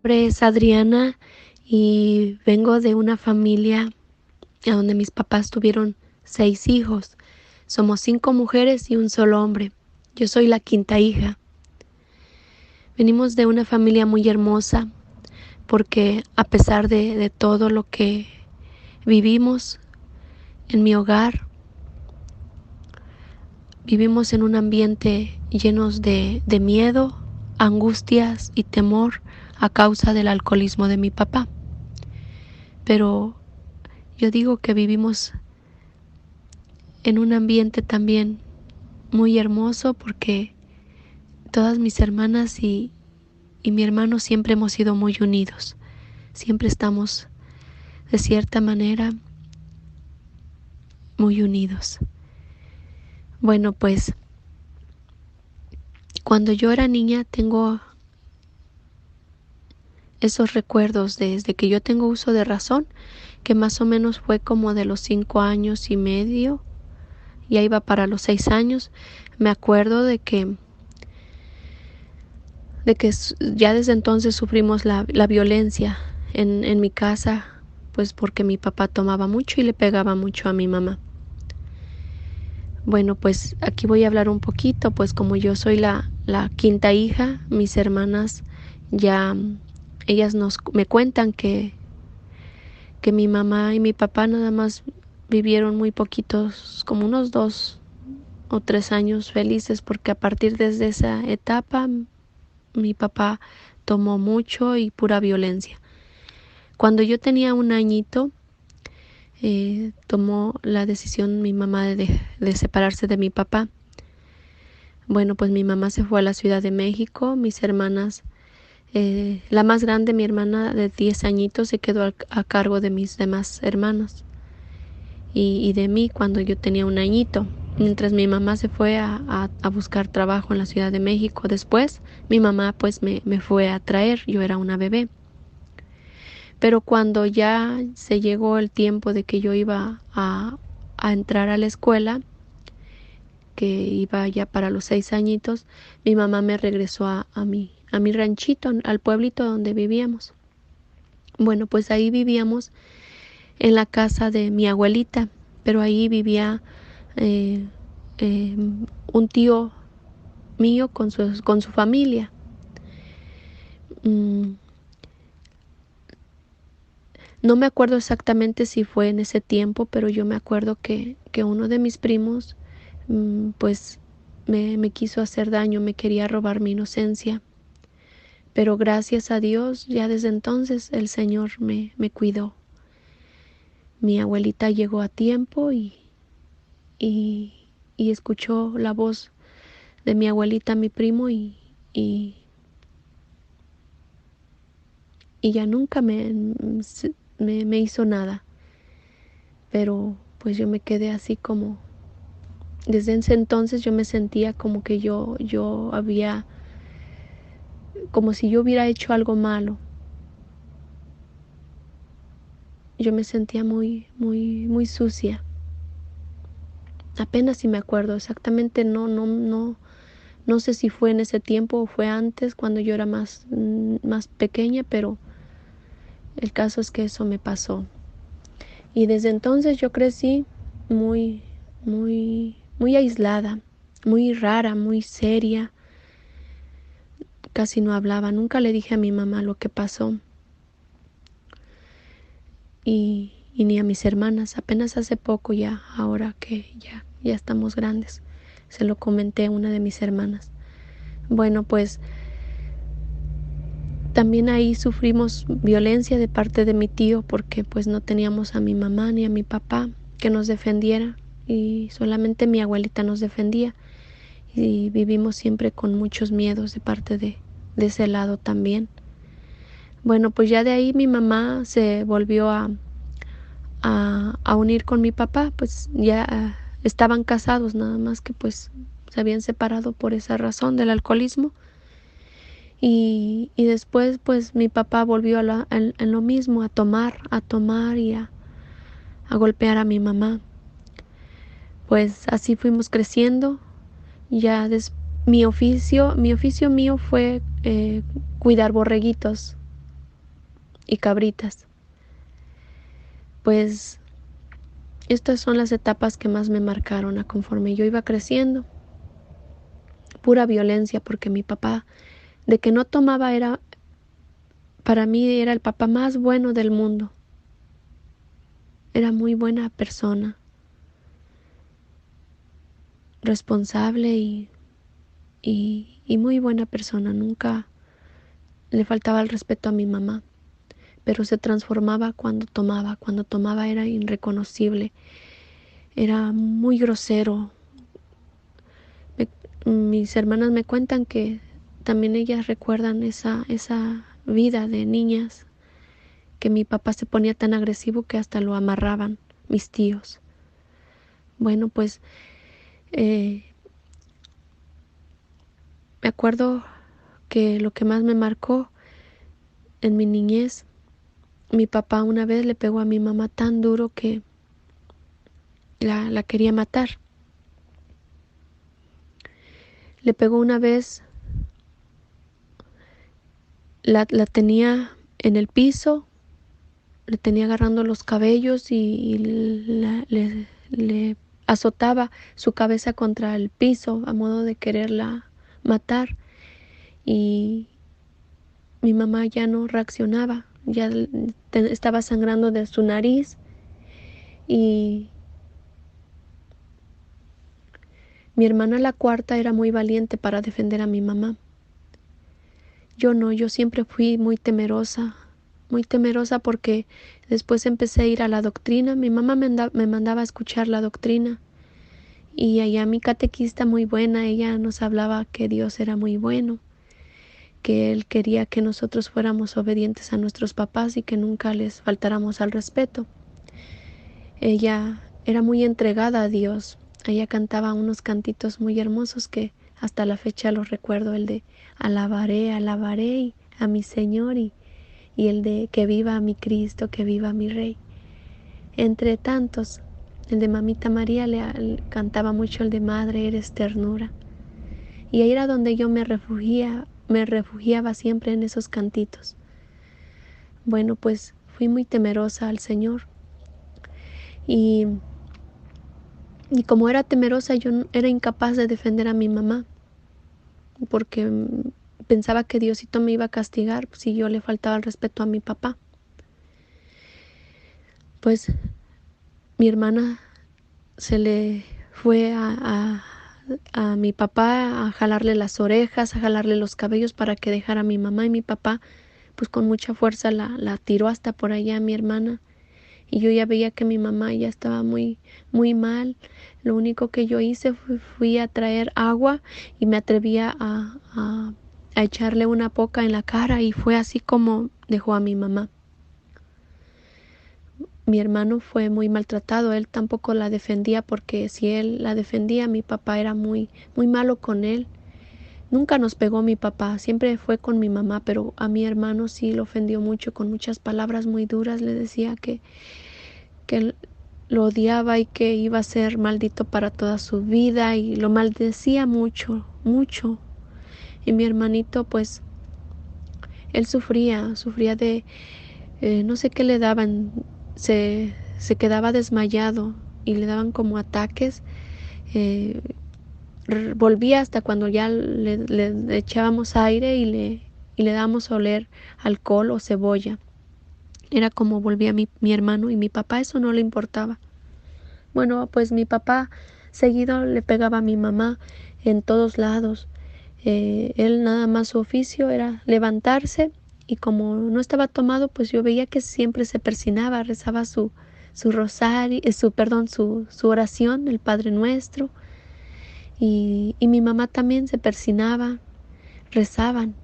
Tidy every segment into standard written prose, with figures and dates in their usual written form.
nombre es Adriana y vengo de una familia a donde mis papás tuvieron 6 hijos. Somos 5 mujeres y un solo hombre. Yo soy la quinta hija. Venimos de una familia muy hermosa porque a pesar de todo lo que vivimos en mi hogar, vivimos en un ambiente lleno de miedo, angustias y temor a causa del alcoholismo de mi papá. Pero yo digo que vivimos en un ambiente también muy hermoso porque todas mis hermanas y mi hermano siempre hemos sido muy unidos. Siempre estamos de cierta manera muy unidos. Bueno, pues cuando yo era niña tengo esos recuerdos desde que yo tengo uso de razón, que más o menos fue como de los 5 años y medio, ya iba para los 6 años. Me acuerdo de que ya desde entonces sufrimos la violencia en mi casa, pues porque mi papá tomaba mucho y le pegaba mucho a mi mamá. Bueno, pues aquí voy a hablar un poquito, pues como yo soy la quinta hija, mis hermanas ya, ellas me cuentan que mi mamá y mi papá nada más vivieron muy poquitos, como unos 2 o 3 años felices, porque a partir desde esa etapa mi papá tomó mucho y pura violencia. Cuando yo tenía un añito, tomó la decisión mi mamá de separarse de mi papá. Bueno, pues mi mamá se fue a la Ciudad de México, mis hermanas, la más grande, mi hermana de 10 añitos, se quedó a cargo de mis demás hermanos y de mí cuando yo tenía un añito. Mientras mi mamá se fue a buscar trabajo en la Ciudad de México. Después mi mamá pues me fue a traer, yo era una bebé. Pero cuando ya se llegó el tiempo de que yo iba a entrar a la escuela, que iba ya para los 6 añitos, mi mamá me regresó a mi ranchito, al pueblito donde vivíamos. Bueno, pues ahí vivíamos en la casa de mi abuelita, pero ahí vivía eh, eh, un tío mío con su familia. Mm, no me acuerdo exactamente si fue en ese tiempo, pero yo me acuerdo que uno de mis primos pues me quiso hacer daño, me quería robar mi inocencia. Pero gracias a Dios, ya desde entonces el Señor me cuidó. Mi abuelita llegó a tiempo y, y escuchó la voz de mi abuelita, mi primo, y, y ya nunca me hizo nada. Pero pues yo me quedé así como, desde ese entonces yo me sentía como que yo había, como si yo hubiera hecho algo malo. Yo me sentía muy, muy, muy sucia. Apenas si me acuerdo exactamente, no sé si fue en ese tiempo o fue antes, cuando yo era más pequeña, pero el caso es que eso me pasó. Y desde entonces yo crecí muy, muy, muy aislada, muy rara, muy seria. Casi no hablaba, nunca le dije a mi mamá lo que pasó. Y ni a mis hermanas. Apenas hace poco ya, ahora que ya estamos grandes, se lo comenté a una de mis hermanas. Bueno, pues también ahí sufrimos violencia de parte de mi tío porque pues no teníamos a mi mamá ni a mi papá que nos defendiera y solamente mi abuelita nos defendía y vivimos siempre con muchos miedos de parte de ese lado también. Bueno, pues ya de ahí mi mamá se volvió a unir con mi papá, pues ya estaban casados, nada más que pues se habían separado por esa razón del alcoholismo. Y después pues mi papá volvió en lo mismo, a tomar y a golpear a mi mamá. Pues así fuimos creciendo. Ya mi oficio mío fue cuidar borreguitos. y cabritas. Pues estas son las etapas que más me marcaron a conforme yo iba creciendo. Pura violencia, porque mi papá, de que no tomaba, para mí era el papá más bueno del mundo. Era muy buena persona, responsable y muy buena persona. Nunca le faltaba el respeto a mi mamá, pero se transformaba cuando tomaba. Cuando tomaba era irreconocible, era muy grosero. Mis hermanas me cuentan que también ellas recuerdan esa vida de niñas, que mi papá se ponía tan agresivo que hasta lo amarraban mis tíos. Bueno, pues me acuerdo que lo que más me marcó en mi niñez, mi papá una vez le pegó a mi mamá tan duro que la quería matar. Le pegó una vez, la tenía en el piso, le tenía agarrando los cabellos y le azotaba su cabeza contra el piso a modo de quererla matar. Y mi mamá ya no reaccionaba, ya estaba sangrando de su nariz. Y mi hermana, la cuarta, era muy valiente para defender a mi mamá. Yo no, yo siempre fui muy temerosa porque después empecé a ir a la doctrina. Mi mamá me mandaba a escuchar la doctrina. Y allá mi catequista muy buena, ella nos hablaba que Dios era muy bueno, que Él quería que nosotros fuéramos obedientes a nuestros papás y que nunca les faltáramos al respeto. Ella era muy entregada a Dios. Ella cantaba unos cantitos muy hermosos que hasta la fecha los recuerdo, el de alabaré, alabaré a mi Señor y el de que viva mi Cristo, que viva mi Rey. Entre tantos, el de Mamita María le cantaba mucho el de Madre, eres ternura. Y ahí era donde yo me refugiaba siempre en esos cantitos. Bueno, pues fui muy temerosa al Señor. Y como era temerosa, yo era incapaz de defender a mi mamá, porque pensaba que Diosito me iba a castigar si yo le faltaba el respeto a mi papá. Pues mi hermana se le fue a mi papá a jalarle las orejas, a jalarle los cabellos para que dejara a mi mamá, y mi papá pues con mucha fuerza la tiró hasta por allá a mi hermana. Y yo ya veía que mi mamá ya estaba muy mal. Lo único que yo hice fui a traer agua y me atrevía a echarle una poca en la cara, y fue así como dejó a mi mamá. Mi hermano fue muy maltratado, él tampoco la defendía, porque si él la defendía, mi papá era muy malo con él. Nunca nos pegó mi papá, siempre fue con mi mamá, pero a mi hermano sí lo ofendió mucho, con muchas palabras muy duras. Le decía que lo odiaba y que iba a ser maldito para toda su vida, y lo maldecía mucho. Y mi hermanito, pues, él sufría de, no sé qué le daban, se quedaba desmayado y le daban como ataques. Volvía hasta cuando ya le echábamos aire y le dábamos a oler alcohol o cebolla. Era como volvía mi hermano, y mi papá eso no le importaba. Bueno, pues mi papá seguido le pegaba a mi mamá en todos lados. Él nada más, su oficio era levantarse, y como no estaba tomado, pues yo veía que siempre se persinaba, rezaba su rosario, su oración, el Padre Nuestro, y mi mamá también se persinaba, rezaban.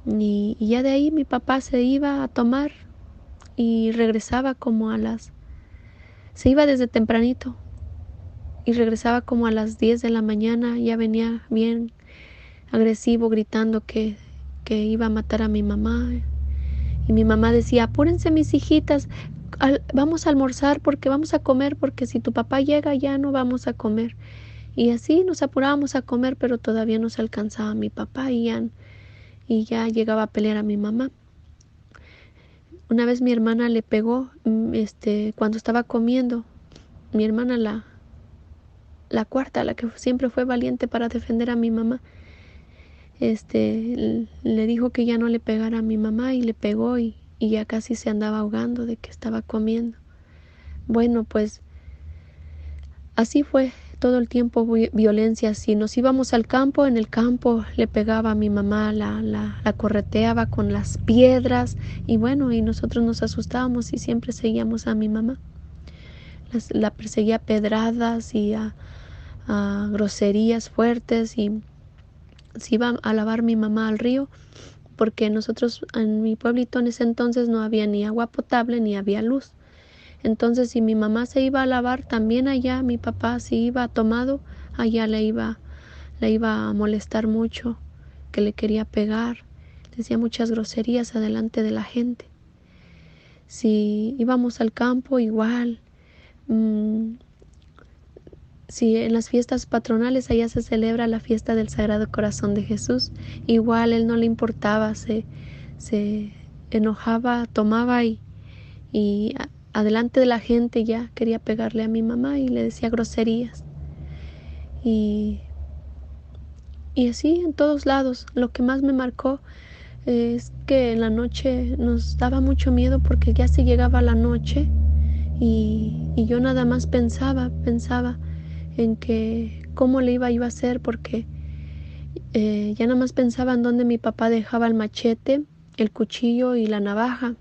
Y ya de ahí mi papá se iba a tomar y regresaba se iba desde tempranito y regresaba como a las 10 de la mañana. Ya venía bien agresivo, gritando que iba a matar a mi mamá. Y mi mamá decía: apúrense, mis hijitas, vamos a almorzar, porque vamos a comer, porque si tu papá llega ya no vamos a comer. Y así nos apurábamos a comer, pero todavía no se alcanzaba mi papá, y ya llegaba a pelear a mi mamá. Una vez mi hermana le pegó, cuando estaba comiendo. Mi hermana, la cuarta, la que siempre fue valiente para defender a mi mamá, le dijo que ya no le pegara a mi mamá y le pegó y ya casi se andaba ahogando de que estaba comiendo. Bueno, pues así fue todo el tiempo violencia. Si nos íbamos al campo, en el campo le pegaba a mi mamá, la correteaba con las piedras y bueno, y nosotros nos asustábamos y siempre seguíamos a mi mamá. La perseguía a pedradas y a groserías fuertes y se iba a lavar mi mamá al río porque nosotros en mi pueblito en ese entonces no había ni agua potable ni había luz. Entonces si mi mamá se iba a lavar también allá, mi papá si iba tomado, allá le iba a molestar mucho, que le quería pegar, decía muchas groserías adelante de la gente. Si íbamos al campo igual, si en las fiestas patronales allá se celebra la fiesta del Sagrado Corazón de Jesús, igual él no le importaba, se enojaba, tomaba y adelante de la gente ya quería pegarle a mi mamá y le decía groserías. Y así en todos lados. Lo que más me marcó es que en la noche nos daba mucho miedo porque ya se llegaba la noche y yo nada más pensaba en que cómo le iba yo a hacer porque ya nada más pensaba en dónde mi papá dejaba el machete, el cuchillo y la navaja,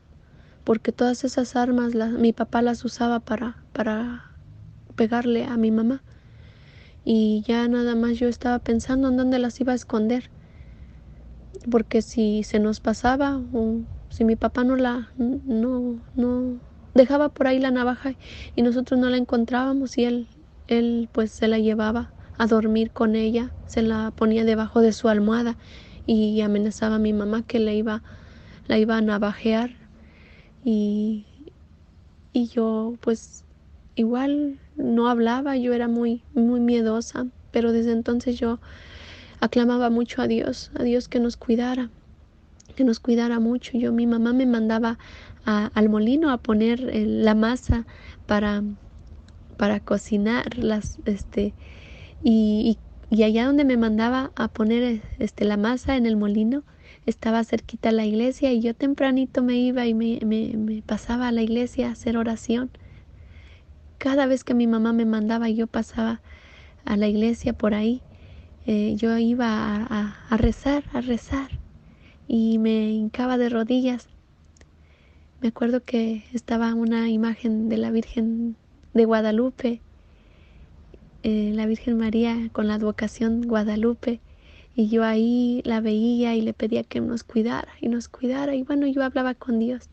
porque todas esas armas mi papá las usaba para pegarle a mi mamá. Y ya nada más yo estaba pensando en dónde las iba a esconder, porque si se nos pasaba o si mi papá no dejaba por ahí la navaja y nosotros no la encontrábamos y él pues se la llevaba a dormir con ella, se la ponía debajo de su almohada y amenazaba a mi mamá que la iba a navajear y yo pues igual no hablaba, yo era muy miedosa, pero desde entonces yo aclamaba mucho a Dios que nos cuidara mucho. Mi mamá me mandaba al molino a poner la masa para cocinar y, y allá donde me mandaba a poner la masa en el molino estaba cerquita la iglesia y yo tempranito me iba y me pasaba a la iglesia a hacer oración. Cada vez que mi mamá me mandaba yo pasaba a la iglesia por ahí, yo iba a rezar y me hincaba de rodillas. Me acuerdo que estaba una imagen de la Virgen de Guadalupe, la Virgen María con la advocación Guadalupe, y yo ahí la veía y le pedía que nos cuidara y bueno, yo hablaba con Dios.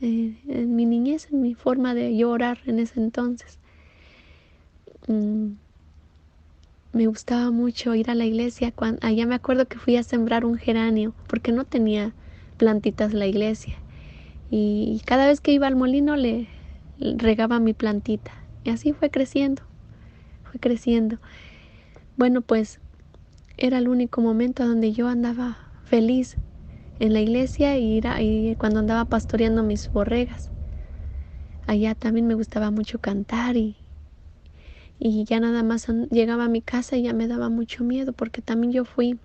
En mi niñez, en mi forma de yo orar en ese entonces. Me gustaba mucho ir a la iglesia. Allá me acuerdo que fui a sembrar un geranio porque no tenía plantitas la iglesia. Y cada vez que iba al molino le regaba mi plantita. Y así fue creciendo, fue creciendo. Bueno, pues era el único momento donde yo andaba feliz en la iglesia y cuando andaba pastoreando mis borregas. Allá también me gustaba mucho cantar y ya nada más llegaba a mi casa y ya me daba mucho miedo porque también yo fui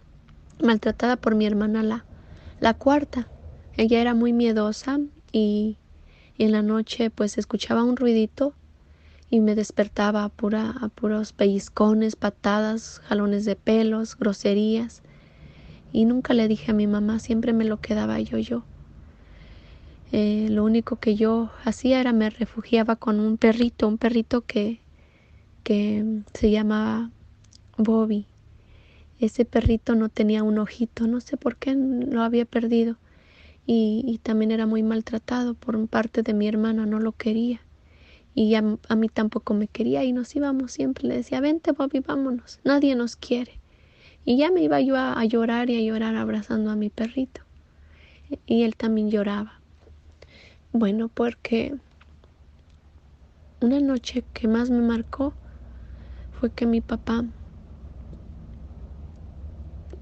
maltratada por mi hermana la cuarta. Ella era muy miedosa y en la noche pues escuchaba un ruidito y me despertaba a puros pellizcones, patadas, jalones de pelos, groserías. Y nunca le dije a mi mamá, siempre me lo quedaba yo. Lo único que yo hacía era me refugiaba con un perrito que se llamaba Bobby. Ese perrito no tenía un ojito, no sé por qué lo había perdido. Y también era muy maltratado por parte de mi hermana, no lo quería. Y a mí tampoco me quería y nos íbamos siempre. Le decía, vente Bobby, vámonos, nadie nos quiere. Y ya me iba yo a llorar y a llorar abrazando a mi perrito. Y él también lloraba. Bueno, porque una noche que más me marcó fue que mi papá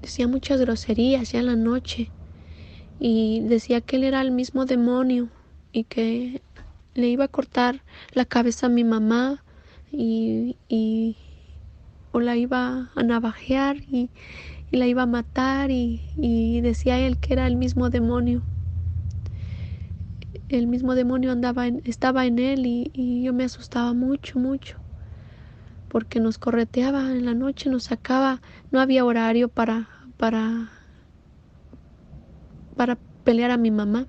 decía muchas groserías ya en la noche y decía que él era el mismo demonio y que le iba a cortar la cabeza a mi mamá o la iba a navajear y la iba a matar y decía él que era el mismo demonio. El mismo demonio estaba en él y yo me asustaba mucho, mucho, porque nos correteaba en la noche, nos sacaba, no había horario para, para pelear a mi mamá.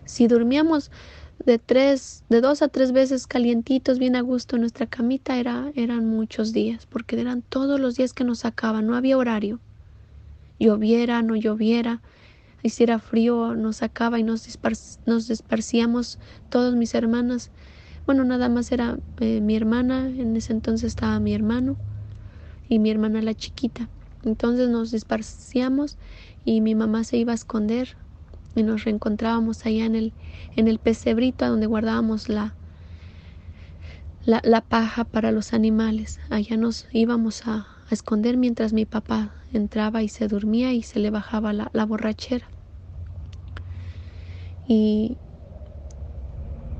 Si dormíamos de 2 a 3 veces calientitos, bien a gusto en nuestra camita, eran muchos días, porque eran todos los días que nos sacaban, no había horario. Lloviera, no lloviera, hiciera frío, nos sacaba y nos esparcíamos todas mis hermanas. Bueno, nada más era mi hermana, en ese entonces estaba mi hermano y mi hermana la chiquita. Entonces nos esparcíamos y mi mamá se iba a esconder y nos reencontrábamos allá en el pesebrito donde guardábamos la paja para los animales. Allá nos íbamos a esconder mientras mi papá entraba y se dormía y se le bajaba la borrachera. Y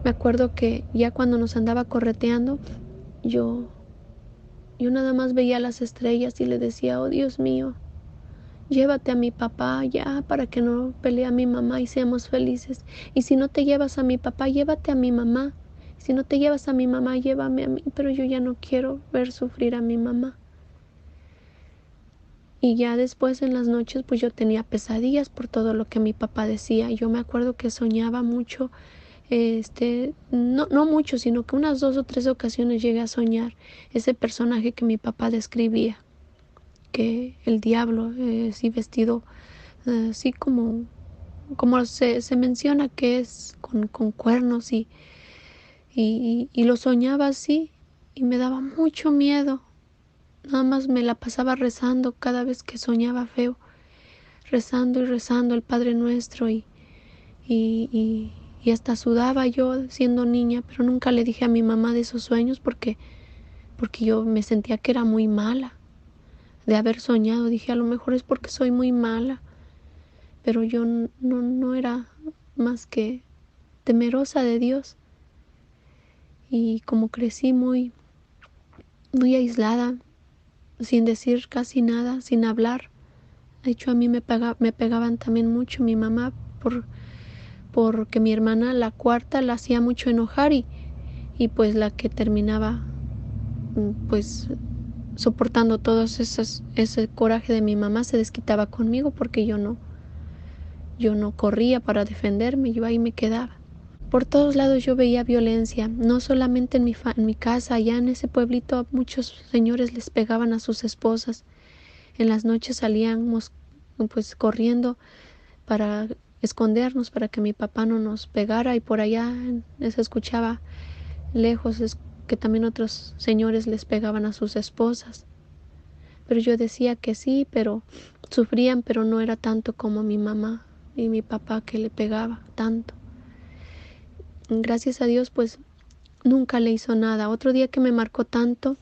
me acuerdo que ya cuando nos andaba correteando, yo nada más veía las estrellas y le decía, oh Dios mío, llévate a mi papá ya para que no pelee a mi mamá y seamos felices. Y si no te llevas a mi papá, llévate a mi mamá. Si no te llevas a mi mamá, llévame a mí. Pero yo ya no quiero ver sufrir a mi mamá. Y ya después en las noches pues yo tenía pesadillas por todo lo que mi papá decía. Yo me acuerdo que soñaba mucho, no mucho, sino que unas 2 o 3 ocasiones llegué a soñar ese personaje que mi papá describía, que el diablo, sí vestido, así como se menciona que es con cuernos y lo soñaba así y me daba mucho miedo. Nada más me la pasaba rezando cada vez que soñaba feo, rezando y rezando el Padre Nuestro y hasta sudaba yo siendo niña, pero nunca le dije a mi mamá de esos sueños porque yo me sentía que era muy mala de haber soñado. Dije, a lo mejor es porque soy muy mala, pero yo no era más que temerosa de Dios. Y como crecí muy aislada, sin decir casi nada, sin hablar, de hecho a mí me pegaban también mucho mi mamá porque mi hermana, la cuarta, la hacía mucho enojar y pues la que terminaba pues soportando todo ese coraje de mi mamá se desquitaba conmigo porque yo no corría para defenderme, yo ahí me quedaba. Por todos lados yo veía violencia, no solamente en mi casa, allá en ese pueblito muchos señores les pegaban a sus esposas. En las noches salíamos pues corriendo para escondernos, para que mi papá no nos pegara y por allá se escuchaba lejos que también otros señores les pegaban a sus esposas. Pero yo decía que sí, pero sufrían, pero no era tanto como mi mamá y mi papá que le pegaba tanto. Gracias a Dios pues nunca le hizo nada. Otro día que me marcó tanto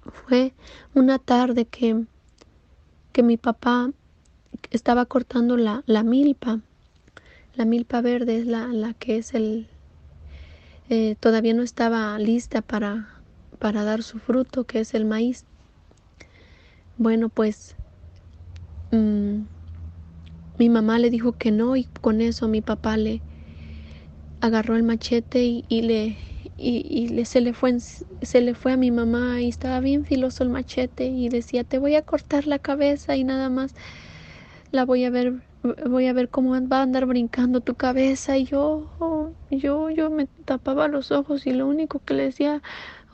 fue una tarde que mi papá estaba cortando la milpa. La milpa verde es la que es todavía no estaba lista para dar su fruto, que es el maíz. Bueno, pues mi mamá le dijo que no y con eso mi papá le agarró el machete se le fue a mi mamá y estaba bien filoso el machete y decía, te voy a cortar la cabeza y nada más la voy a ver cómo va a andar brincando tu cabeza. Y yo me tapaba los ojos y lo único que le decía,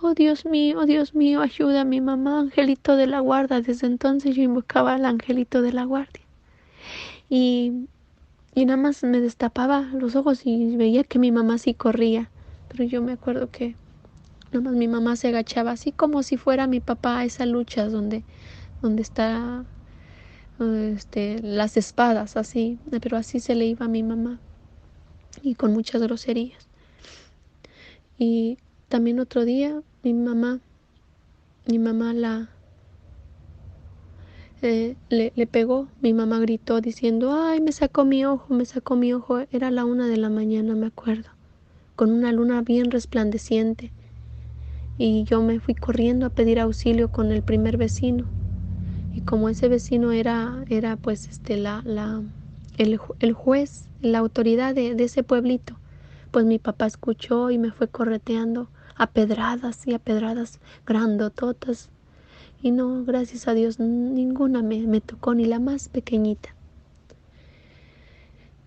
oh Dios mío, ayuda a mi mamá, angelito de la guarda. Desde entonces yo invocaba al angelito de la guardia. Y nada más me destapaba los ojos y veía que mi mamá sí corría. Pero yo me acuerdo que nada más mi mamá se agachaba así como si fuera mi papá a esas luchas donde está las espadas, así, pero así se le iba a mi mamá y con muchas groserías. Y también otro día mi mamá le pegó. Mi mamá gritó diciendo, ay, me sacó mi ojo, era la 1 de la mañana, me acuerdo. con una luna bien resplandeciente. Y yo me fui corriendo a pedir auxilio con el primer vecino. Y como ese vecino era pues el juez, la autoridad de ese pueblito, pues mi papá escuchó y me fue correteando a pedradas y a pedradas grandototas. Y no, gracias a Dios, ninguna me tocó, ni la más pequeñita.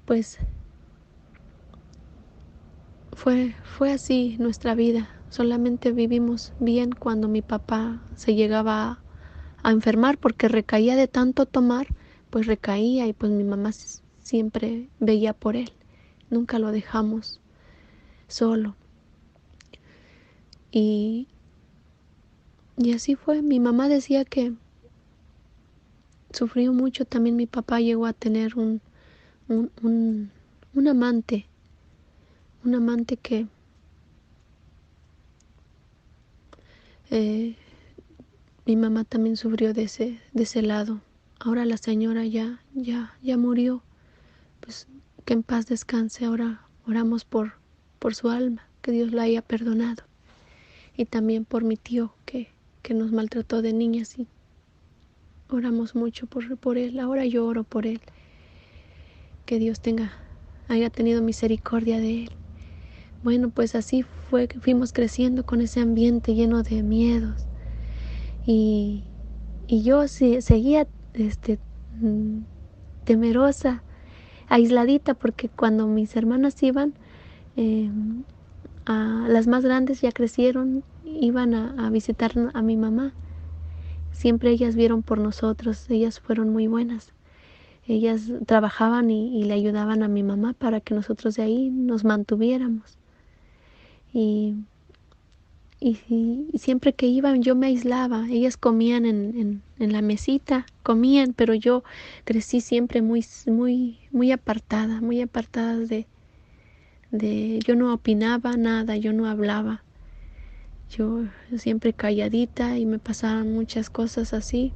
Pues fue así nuestra vida. Solamente vivimos bien cuando mi papá se llegaba a enfermar porque recaía de tanto tomar, pues recaía y pues mi mamá siempre veía por él. Nunca lo dejamos solo. Y así fue. Mi mamá decía que sufrió mucho. También mi papá llegó a tener un amante que mi mamá también sufrió de ese lado. Ahora la señora ya murió. Pues que en paz descanse. Ahora oramos por su alma, que Dios la haya perdonado. Y también por mi tío que nos maltrató de niñas, y oramos mucho por él. Ahora yo oro por él, que Dios haya tenido misericordia de él. Bueno, pues así fue que fuimos creciendo con ese ambiente lleno de miedos. Y yo seguía temerosa, aisladita, porque cuando mis hermanas iban, las más grandes ya crecieron, iban a visitar a mi mamá. Siempre ellas vieron por nosotros, ellas fueron muy buenas. Ellas trabajaban y le ayudaban a mi mamá para que nosotros de ahí nos mantuviéramos. Y siempre que iban yo me aislaba. Ellas comían en la mesita, comían, pero yo crecí siempre muy apartada yo no opinaba nada, yo no hablaba. Yo siempre calladita, y me pasaban muchas cosas así,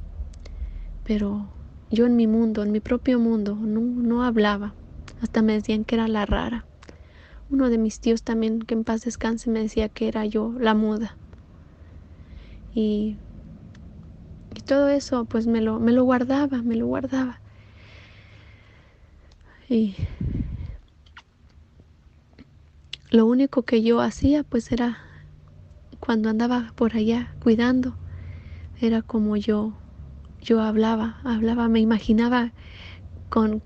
pero yo en mi mundo, en mi propio mundo, no hablaba. Hasta me decían que era la rara. Uno de mis tíos también, que en paz descanse, me decía que era yo la muda. Y todo eso pues me lo guardaba. Y lo único que yo hacía pues era, cuando andaba por allá cuidando, era como yo hablaba, me imaginaba con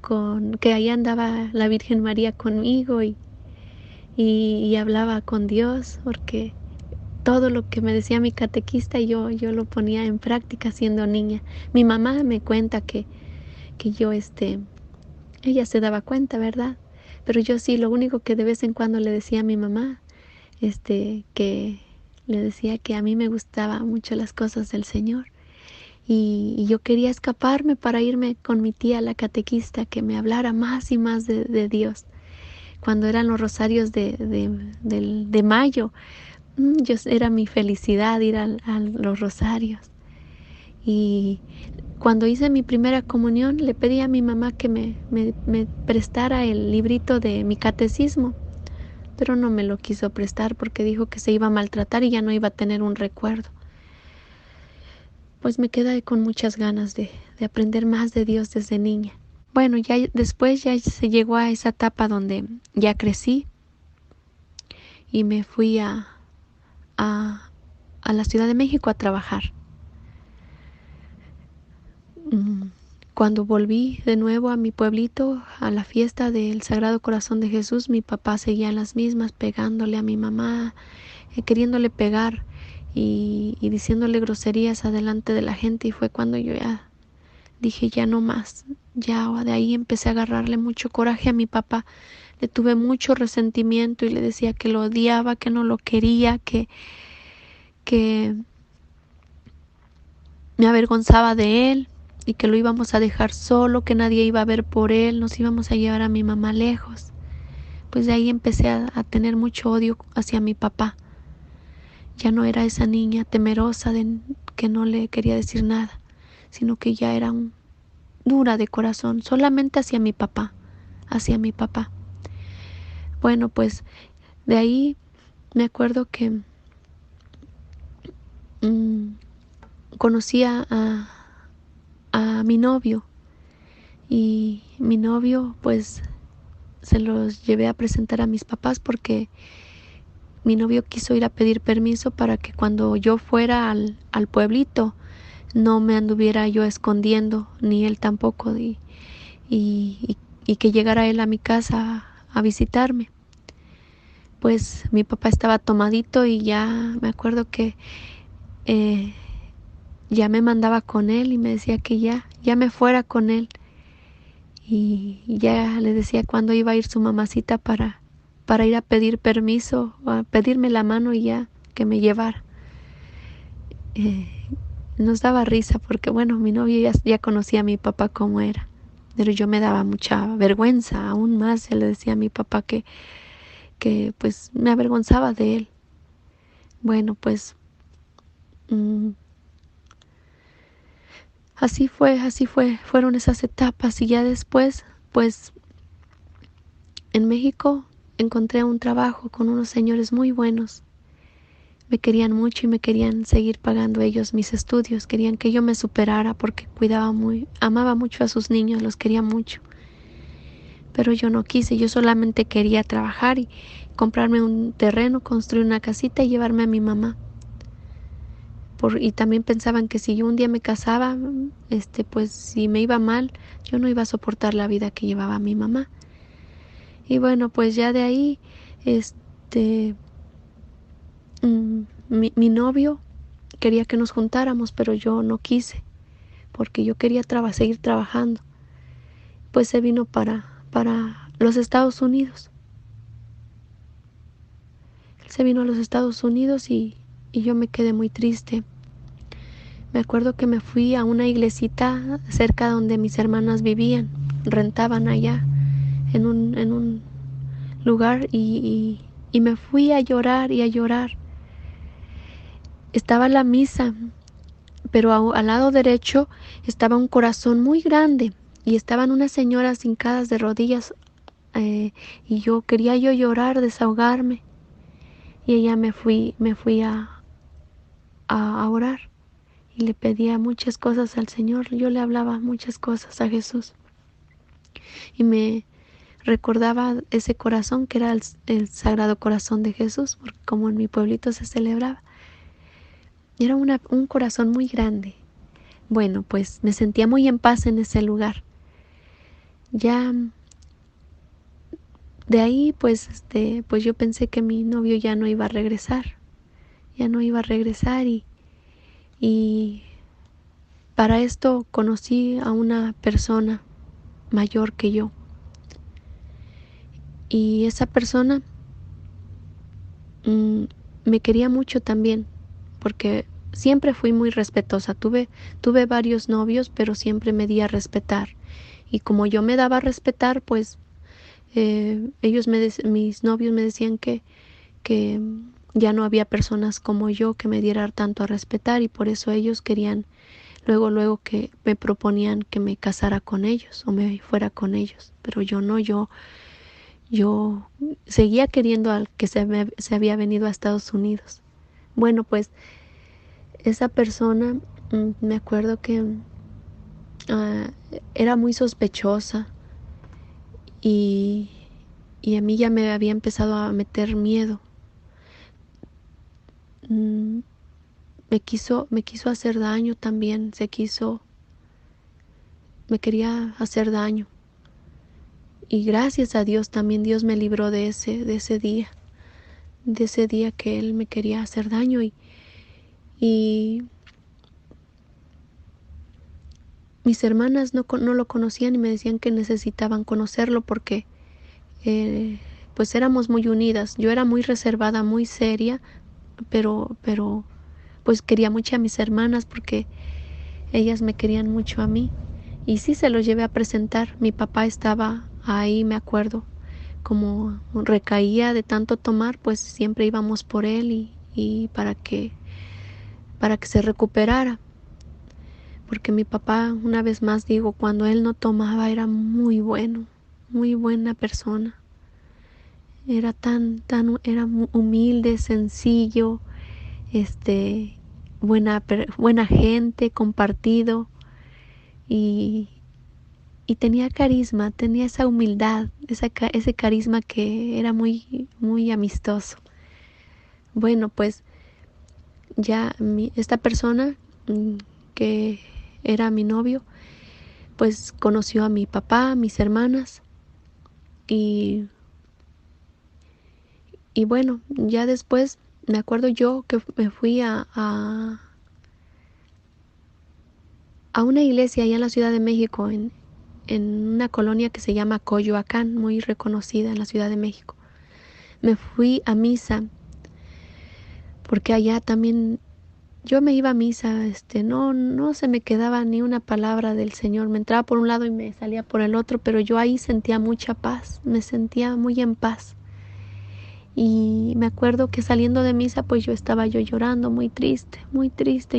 que ahí andaba la Virgen María conmigo, y hablaba con Dios, porque todo lo que me decía mi catequista yo lo ponía en práctica siendo niña. Mi mamá me cuenta que yo ella se daba cuenta, ¿verdad? Pero yo sí, lo único que de vez en cuando le decía a mi mamá, que le decía que a mí me gustaban mucho las cosas del Señor. Y yo quería escaparme para irme con mi tía, la catequista, que me hablara más y más de Dios. Cuando eran los rosarios de mayo, era mi felicidad ir a los rosarios. Y cuando hice mi primera comunión, le pedí a mi mamá que me prestara el librito de mi catecismo, pero no me lo quiso prestar porque dijo que se iba a maltratar y ya no iba a tener un recuerdo. Pues me quedé con muchas ganas de aprender más de Dios desde niña. Bueno, ya después ya se llegó a esa etapa donde ya crecí y me fui a la Ciudad de México a trabajar. Cuando volví de nuevo a mi pueblito, a la fiesta del Sagrado Corazón de Jesús, mi papá seguía en las mismas, pegándole a mi mamá, queriéndole pegar y diciéndole groserías adelante de la gente. Y fue cuando yo ya dije, ya no más. Ya de ahí empecé a agarrarle mucho coraje a mi papá. Le tuve mucho resentimiento y le decía que lo odiaba, que no lo quería, que me avergonzaba de él y que lo íbamos a dejar solo, que nadie iba a ver por él, nos íbamos a llevar a mi mamá lejos. Pues de ahí empecé a tener mucho odio hacia mi papá. Ya no era esa niña temerosa que no le quería decir nada, sino que ya era dura de corazón, solamente hacia mi papá. Bueno, pues De ahí me acuerdo que mm, conocí a mi novio, y mi novio pues se los llevé a presentar a mis papás porque mi novio quiso ir a pedir permiso para que cuando yo fuera al pueblito no me anduviera yo escondiendo, ni él tampoco, y que llegara él a mi casa a visitarme. Pues mi papá estaba tomadito y ya me acuerdo que eh, ya me mandaba con él y me decía que ya me fuera con él. Y ya le decía cuándo iba a ir su mamacita para ir a pedir permiso, a pedirme la mano y ya que me llevara. Eh, Nos daba risa porque, bueno, mi novio ya conocía a mi papá como era, pero yo me daba mucha vergüenza, aún más. Le decía a mi papá que pues me avergonzaba de él. Bueno, pues mm, fueron esas etapas, y ya después, pues en México encontré un trabajo con unos señores muy buenos. Me querían mucho y me querían seguir pagando ellos mis estudios. Querían que yo me superara porque amaba mucho a sus niños, los quería mucho. Pero yo no quise, yo solamente quería trabajar y comprarme un terreno, construir una casita y llevarme a mi mamá. Y también pensaban que si yo un día me casaba, pues si me iba mal, yo no iba a soportar la vida que llevaba mi mamá. Y bueno, pues ya de ahí, este, mi novio quería que nos juntáramos, pero yo no quise, porque yo quería seguir trabajando. Pues se vino para los Estados Unidos. Él se vino a los Estados Unidos y yo me quedé muy triste. Me acuerdo que me fui a una iglesita cerca donde mis hermanas vivían, rentaban allá en un lugar, y me fui a llorar y a llorar. Estaba la misa, pero al lado derecho estaba un corazón muy grande y estaban unas señoras hincadas de rodillas, y yo quería llorar, desahogarme, y ella me fui a orar y le pedía muchas cosas al Señor. Yo le hablaba muchas cosas a Jesús y me recordaba ese corazón que era el Sagrado Corazón de Jesús, porque como en mi pueblito se celebraba, era un corazón muy grande. Bueno, pues me sentía muy en paz en ese lugar. Ya de ahí, pues yo pensé que mi novio ya no iba a regresar, y para esto conocí a una persona mayor que yo, y esa persona mm, me quería mucho también, porque siempre fui muy respetuosa. Tuve varios novios, pero siempre me di a respetar, y como yo me daba a respetar, pues mis novios me decían que ya no había personas como yo que me dieran tanto a respetar, y por eso ellos querían luego que me proponían que me casara con ellos o me fuera con ellos, pero yo no, yo seguía queriendo al que se había venido a Estados Unidos. Bueno, pues esa persona, me acuerdo que ah, era muy sospechosa, y, y a mí ya me había empezado a meter miedo. Mm, me quiso hacer daño también, me quería hacer daño. Y gracias a Dios también Dios me libró de ese día que él me quería hacer daño, y mis hermanas no lo conocían y me decían que necesitaban conocerlo porque pues éramos muy unidas. Yo era muy reservada, muy seria, pero pues quería mucho a mis hermanas porque ellas me querían mucho a mí. Y sí se los llevé a presentar. Mi papá estaba ahí, me acuerdo. Como recaía de tanto tomar, pues siempre íbamos por él, y para que se recuperara. Porque mi papá, una vez más digo, cuando él no tomaba era muy bueno, muy buena persona. era humilde, sencillo, buena gente, compartido y, y tenía carisma, tenía esa humildad, ese carisma que era muy, muy amistoso. Bueno, pues ya esta persona que era mi novio, pues conoció a mi papá, a mis hermanas y, y bueno, ya después me acuerdo yo que me fui a una iglesia allá en la Ciudad de México, en una colonia que se llama Coyoacán, muy reconocida en la Ciudad de México. Me fui a misa porque allá también yo me iba a misa, no se me quedaba ni una palabra del Señor. Me entraba por un lado y me salía por el otro, pero yo ahí sentía mucha paz, me sentía muy en paz. Y me acuerdo que saliendo de misa, pues yo estaba llorando, muy triste,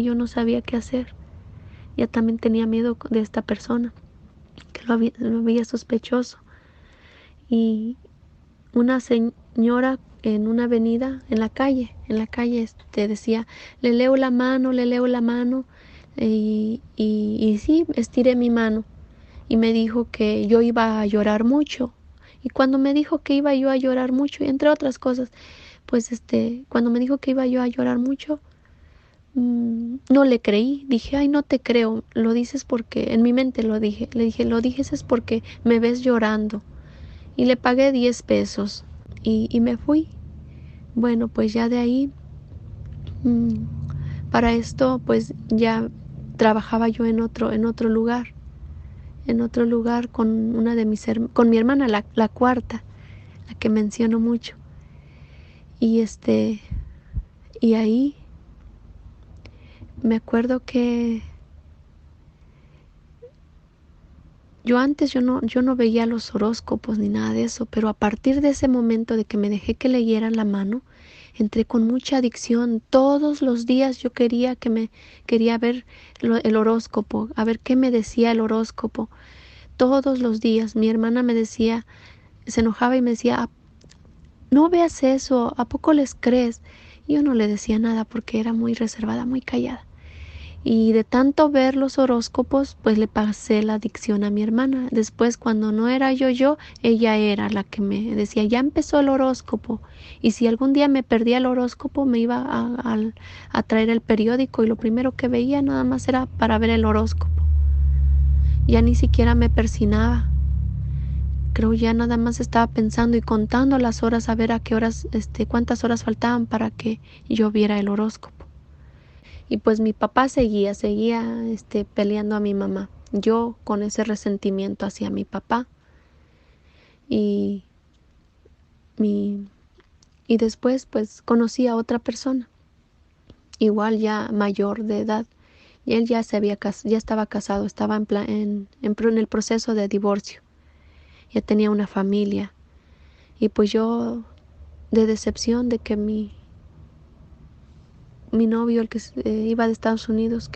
yo no sabía qué hacer. Ya también tenía miedo de esta persona, que lo veía sospechoso. Y una señora en una avenida, en la calle, decía, le leo la mano, y sí, estiré mi mano, y me dijo que yo iba a llorar mucho, y cuando me dijo que iba yo a llorar mucho, y entre otras cosas, pues cuando me dijo que iba yo a llorar mucho, no le creí, dije, ay, no te creo, lo dices porque, en mi mente lo dije, le dije, lo dices es porque me ves llorando, y le pagué 10 pesos, y me fui. Bueno, pues ya de ahí, para esto, pues ya trabajaba yo en otro lugar con una de con mi hermana, la cuarta, la que menciono mucho. Y y ahí me acuerdo que yo no veía los horóscopos ni nada de eso, pero a partir de ese momento de que me dejé que leyeran la mano, entré con mucha adicción. Todos los días yo quería ver el horóscopo, a ver qué me decía el horóscopo. Todos los días mi hermana me decía, se enojaba y me decía, no veas eso, ¿a poco les crees? Y yo no le decía nada porque era muy reservada, muy callada. Y de tanto ver los horóscopos, pues le pasé la adicción a mi hermana. Después, cuando no era ella era la que me decía, ya empezó el horóscopo. Y si algún día me perdía el horóscopo, me iba a traer el periódico y lo primero que veía nada más era para ver el horóscopo. Ya ni siquiera me persinaba. Creo ya nada más estaba pensando y contando las horas a ver a qué horas, cuántas horas faltaban para que yo viera el horóscopo. Y pues mi papá seguía, peleando a mi mamá. Yo con ese resentimiento hacia mi papá. Y, mi, y después pues conocí a otra persona, igual ya mayor de edad. Y él ya ya estaba casado, estaba en el proceso de divorcio. Ya tenía una familia. Y pues yo, de decepción de que mi novio, el que iba de Estados Unidos,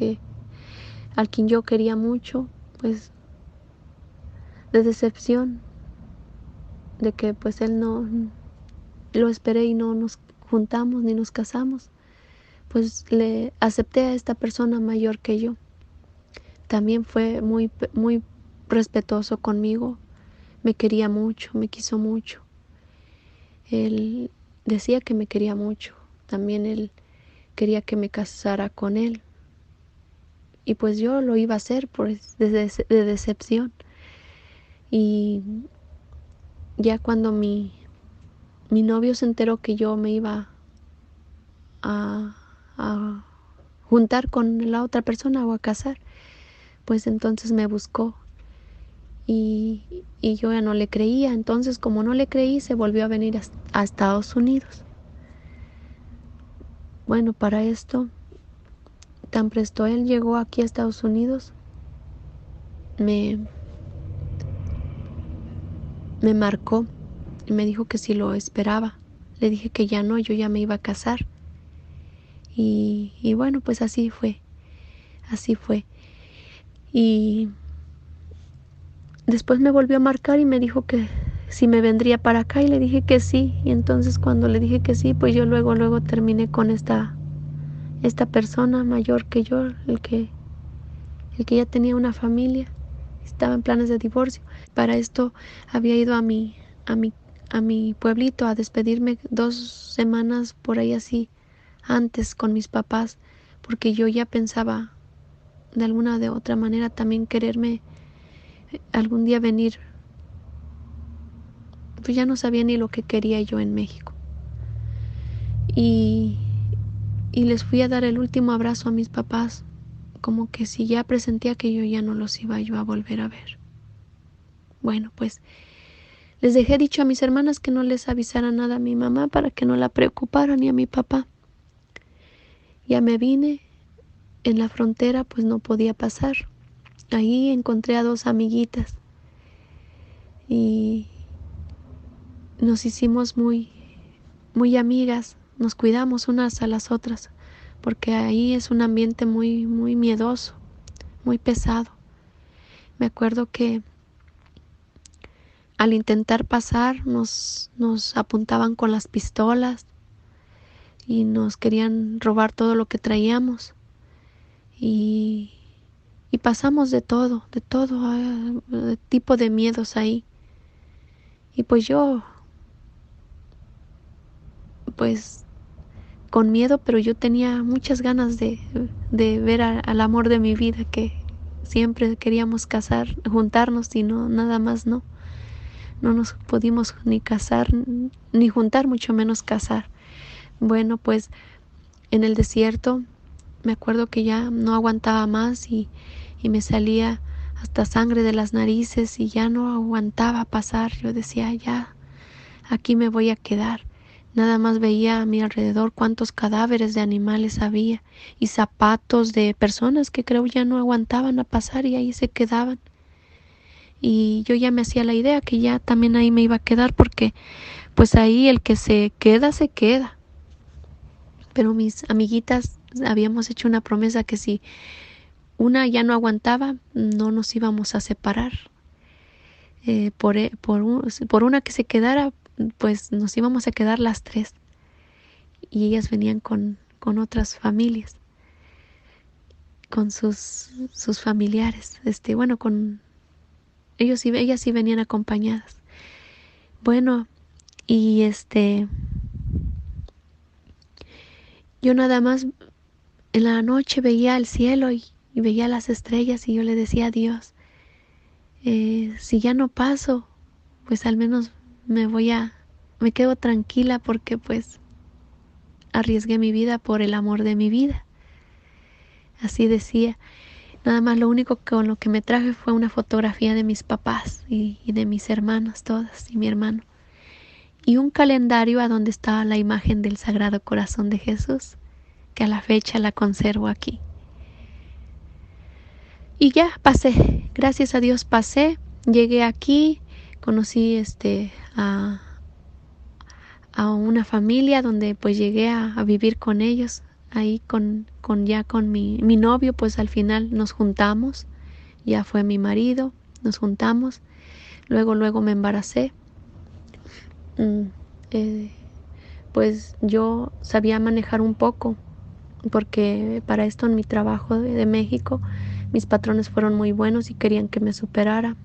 al quien yo quería mucho, pues de decepción de que pues él no lo esperé y no nos juntamos ni nos casamos, pues le acepté a esta persona mayor que yo. También fue muy respetuoso conmigo, me quería mucho, me quiso mucho. Él decía que me quería mucho, también él quería que me casara con él. Y pues yo lo iba a hacer pues de decepción. Y ya cuando mi novio se enteró que yo me iba a juntar con la otra persona o a casar, pues entonces me buscó y yo ya no le creía. Entonces, como no le creí, se volvió a venir a Estados Unidos. Bueno, para esto, tan presto él llegó aquí a Estados Unidos, me marcó y me dijo que si lo esperaba. Le dije que ya no, yo ya me iba a casar. Y bueno, pues así fue. Y después me volvió a marcar y me dijo que si me vendría para acá y le dije que sí. Y entonces cuando le dije que sí, pues yo luego terminé con esta persona mayor que yo, el que ya tenía una familia, estaba en planes de divorcio. Para esto había ido a mi, a mi pueblito a despedirme 2 semanas por ahí así antes con mis papás, porque yo ya pensaba de alguna de otra manera también quererme algún día venir. Pues ya no sabía ni lo que quería yo en México. Y, y les fui a dar el último abrazo a mis papás, como que si ya presentía que yo ya no los iba yo a volver a ver. Bueno, pues les dejé dicho a mis hermanas que no les avisara nada a mi mamá para que no la preocupara ni a mi papá. Ya me vine, en la frontera pues no podía pasar. Ahí encontré a 2 amiguitas y nos hicimos muy amigas, nos cuidamos unas a las otras, porque ahí es un ambiente muy miedoso, muy pesado. Me acuerdo que al intentar pasar nos apuntaban con las pistolas y nos querían robar todo lo que traíamos. Y pasamos de todo tipo de miedos ahí. Y pues yo, pues con miedo, pero yo tenía muchas ganas de ver al amor de mi vida, que siempre queríamos juntarnos y no, nada más no. No nos pudimos ni casar, ni juntar, mucho menos casar. Bueno, pues en el desierto me acuerdo que ya no aguantaba más y me salía hasta sangre de las narices y ya no aguantaba pasar. Yo decía, ya, aquí me voy a quedar. Nada más veía a mi alrededor cuántos cadáveres de animales había y zapatos de personas que creo ya no aguantaban a pasar y ahí se quedaban. Y yo ya me hacía la idea que ya también ahí me iba a quedar porque pues ahí el que se queda, se queda. Pero mis amiguitas habíamos hecho una promesa que si una ya no aguantaba, no nos íbamos a separar. Por una que se quedara, pues nos íbamos a quedar las 3. Y ellas venían con otras familias, con sus familiares. Bueno, con ellas sí venían acompañadas. Bueno, y yo nada más en la noche veía el cielo y veía las estrellas y yo le decía a Dios, si ya no paso, pues al menos me quedo tranquila porque pues arriesgué mi vida por el amor de mi vida. Así decía. Nada más lo único con lo que me traje fue una fotografía de mis papás y de mis hermanas todas y mi hermano. Y un calendario a donde estaba la imagen del Sagrado Corazón de Jesús, que a la fecha la conservo aquí. Y ya pasé, gracias a Dios pasé, llegué aquí, conocí a una familia donde pues llegué a vivir con ellos, ahí con mi novio, pues al final nos juntamos, ya fue mi marido, nos juntamos, luego me embaracé. Pues yo sabía manejar un poco, porque para esto en mi trabajo de México, mis patrones fueron muy buenos y querían que me superara.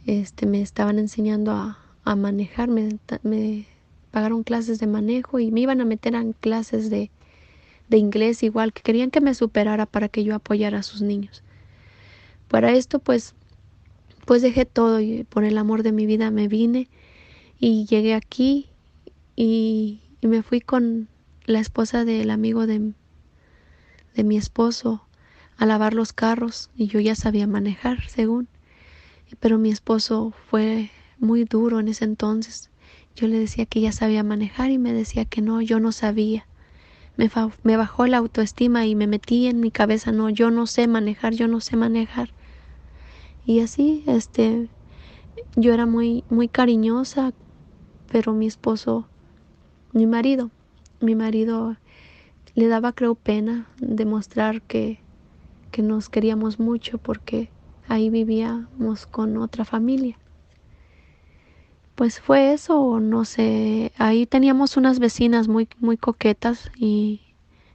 Me estaban enseñando a manejar, me pagaron clases de manejo y me iban a meter en clases de inglés igual, que querían que me superara para que yo apoyara a sus niños. Para esto pues dejé todo y por el amor de mi vida me vine y llegué aquí y me fui con la esposa del amigo de mi esposo a lavar los carros y yo ya sabía manejar según, pero mi esposo fue muy duro en ese entonces. Yo le decía que ya sabía manejar y me decía que no, yo no sabía. Me bajó la autoestima y me metí en mi cabeza, no, yo no sé manejar, yo no sé manejar. Y así, yo era muy cariñosa, pero mi esposo, mi marido le daba, creo, pena demostrar que nos queríamos mucho porque ahí vivíamos con otra familia. Pues fue eso, o no sé, ahí teníamos unas vecinas muy, muy coquetas y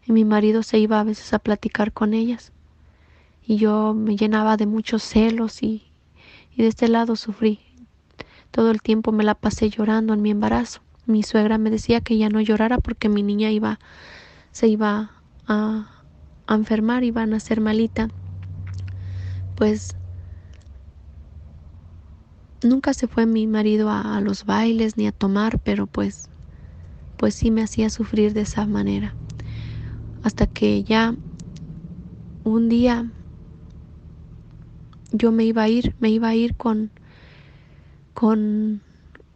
mi marido se iba a veces a platicar con ellas y yo me llenaba de muchos celos y de este lado sufrí. Todo el tiempo me la pasé llorando en mi embarazo. Mi suegra me decía que ya no llorara porque mi niña se iba a enfermar, iba a nacer malita. Pues nunca se fue mi marido a los bailes ni a tomar, pero pues sí me hacía sufrir de esa manera. Hasta que ya un día yo me iba a ir con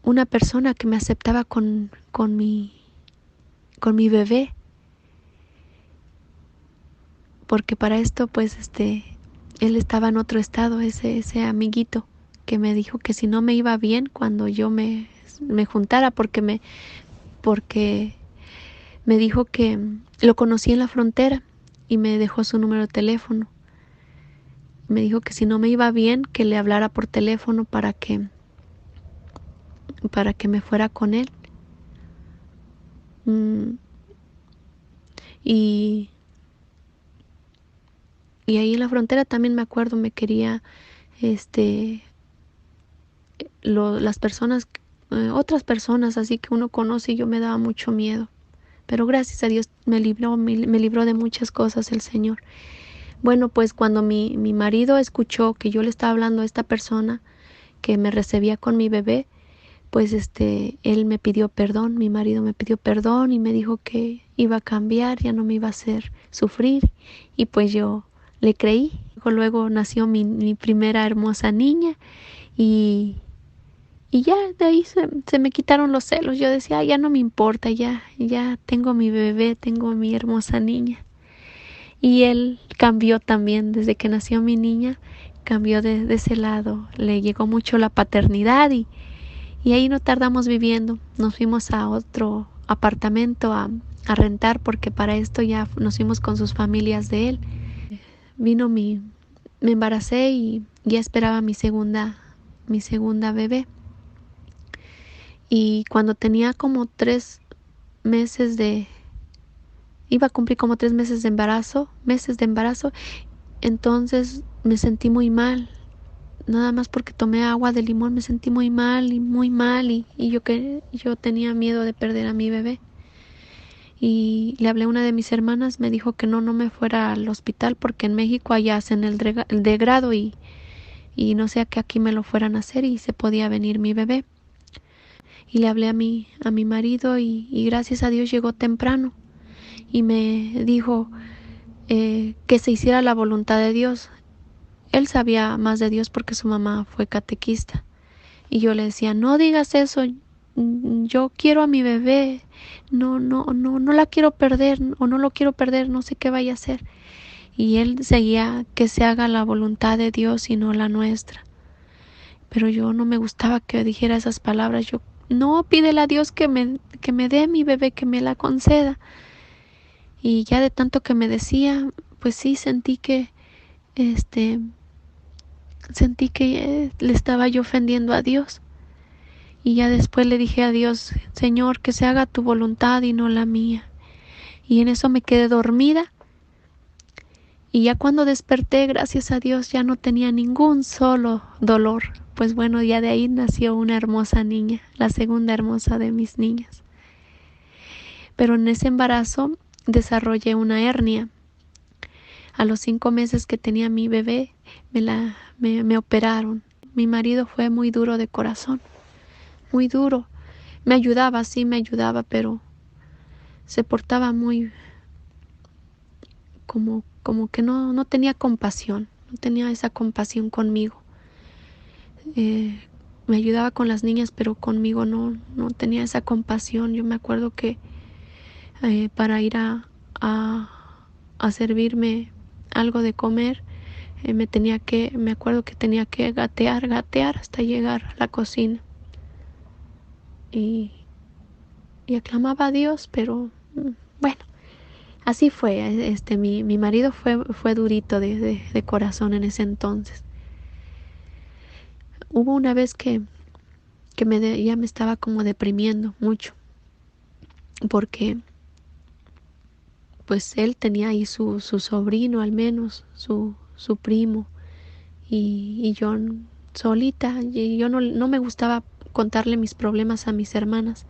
una persona que me aceptaba con mi bebé, porque para esto pues él estaba en otro estado, ese amiguito que me dijo que si no me iba bien cuando yo me juntara, porque me dijo que lo conocí en la frontera y me dejó su número de teléfono. Me dijo que si no me iba bien, que le hablara por teléfono para que me fuera con él. Mm, y, y ahí en la frontera también me acuerdo, me quería, las personas, otras personas así que uno conoce y yo me daba mucho miedo. Pero gracias a Dios me libró de muchas cosas el Señor. Bueno, pues cuando mi marido escuchó que yo le estaba hablando a esta persona que me recibía con mi bebé, pues él me pidió perdón, mi marido me pidió perdón y me dijo que iba a cambiar, ya no me iba a hacer sufrir y pues yo le creí. Luego nació mi primera hermosa niña y ya de ahí se me quitaron los celos. Yo decía, "Ay, ya no me importa, ya tengo mi bebé, tengo mi hermosa niña". Y él cambió también desde que nació mi niña, cambió de ese lado. Le llegó mucho la paternidad y ahí no tardamos viviendo. Nos fuimos a otro apartamento a rentar porque para esto ya nos fuimos con sus familias de él. Me embaracé y ya esperaba mi segunda bebé. Y cuando tenía como 3 meses iba a cumplir como 3 meses de embarazo, entonces me sentí muy mal. Nada más porque tomé agua de limón me sentí muy mal y yo tenía miedo de perder a mi bebé. Y le hablé a una de mis hermanas, me dijo que no me fuera al hospital porque en México allá hacen el degrado y no sé que aquí me lo fueran a hacer y se podía venir mi bebé. Y le hablé a mi marido y gracias a Dios llegó temprano y me dijo que se hiciera la voluntad de Dios. Él sabía más de Dios porque su mamá fue catequista. Y yo le decía, no digas eso, yo quiero a mi bebé, no la quiero perder o no lo quiero perder, no sé qué vaya a hacer. Y él seguía que se haga la voluntad de Dios y no la nuestra. Pero yo no me gustaba que dijera esas palabras. Yo, no, pídele a Dios que me dé mi bebé, que me la conceda. Y ya de tanto que me decía, pues sí, sentí que le estaba yo ofendiendo a Dios. Y ya después le dije a Dios, Señor, que se haga tu voluntad y no la mía. Y en eso me quedé dormida. Y ya cuando desperté, gracias a Dios, ya no tenía ningún solo dolor. Pues bueno, ya de ahí nació una hermosa niña, la segunda hermosa de mis niñas. Pero en ese embarazo desarrollé una hernia. A los 5 meses que tenía mi bebé, me operaron. Mi marido fue muy duro de corazón, muy duro. Me ayudaba, sí me ayudaba, pero se portaba muy como que no tenía compasión, no tenía esa compasión conmigo. Me ayudaba con las niñas, pero conmigo no tenía esa compasión. Yo me acuerdo que para ir a servirme algo de comer, me acuerdo que tenía que gatear hasta llegar a la cocina. Y aclamaba a Dios, pero bueno, así fue. Mi marido fue durito de corazón en ese entonces. Hubo una vez que ya me estaba como deprimiendo mucho, porque pues él tenía ahí su sobrino, al menos, su primo, y yo solita, y yo no me gustaba contarle mis problemas a mis hermanas,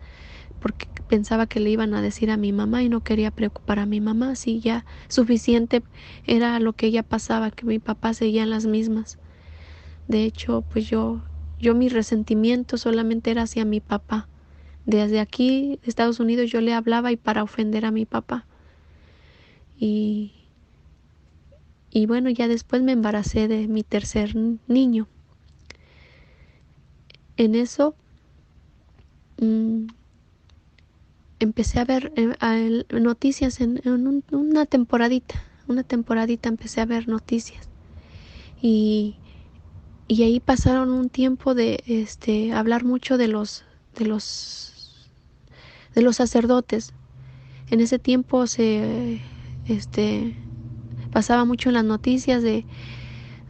porque pensaba que le iban a decir a mi mamá y no quería preocupar a mi mamá, si ya suficiente era lo que ella pasaba, que mi papá seguía en las mismas. De hecho, pues yo mi resentimiento solamente era hacia mi papá. Desde aquí, de Estados Unidos, yo le hablaba y para ofender a mi papá. Y, y bueno, ya después me embaracé de mi tercer niño. En eso mm, empecé a ver noticias en una temporadita empecé a ver noticias. Y, y ahí pasaron un tiempo de hablar mucho de los sacerdotes. En ese tiempo este, pasaba mucho en las noticias de,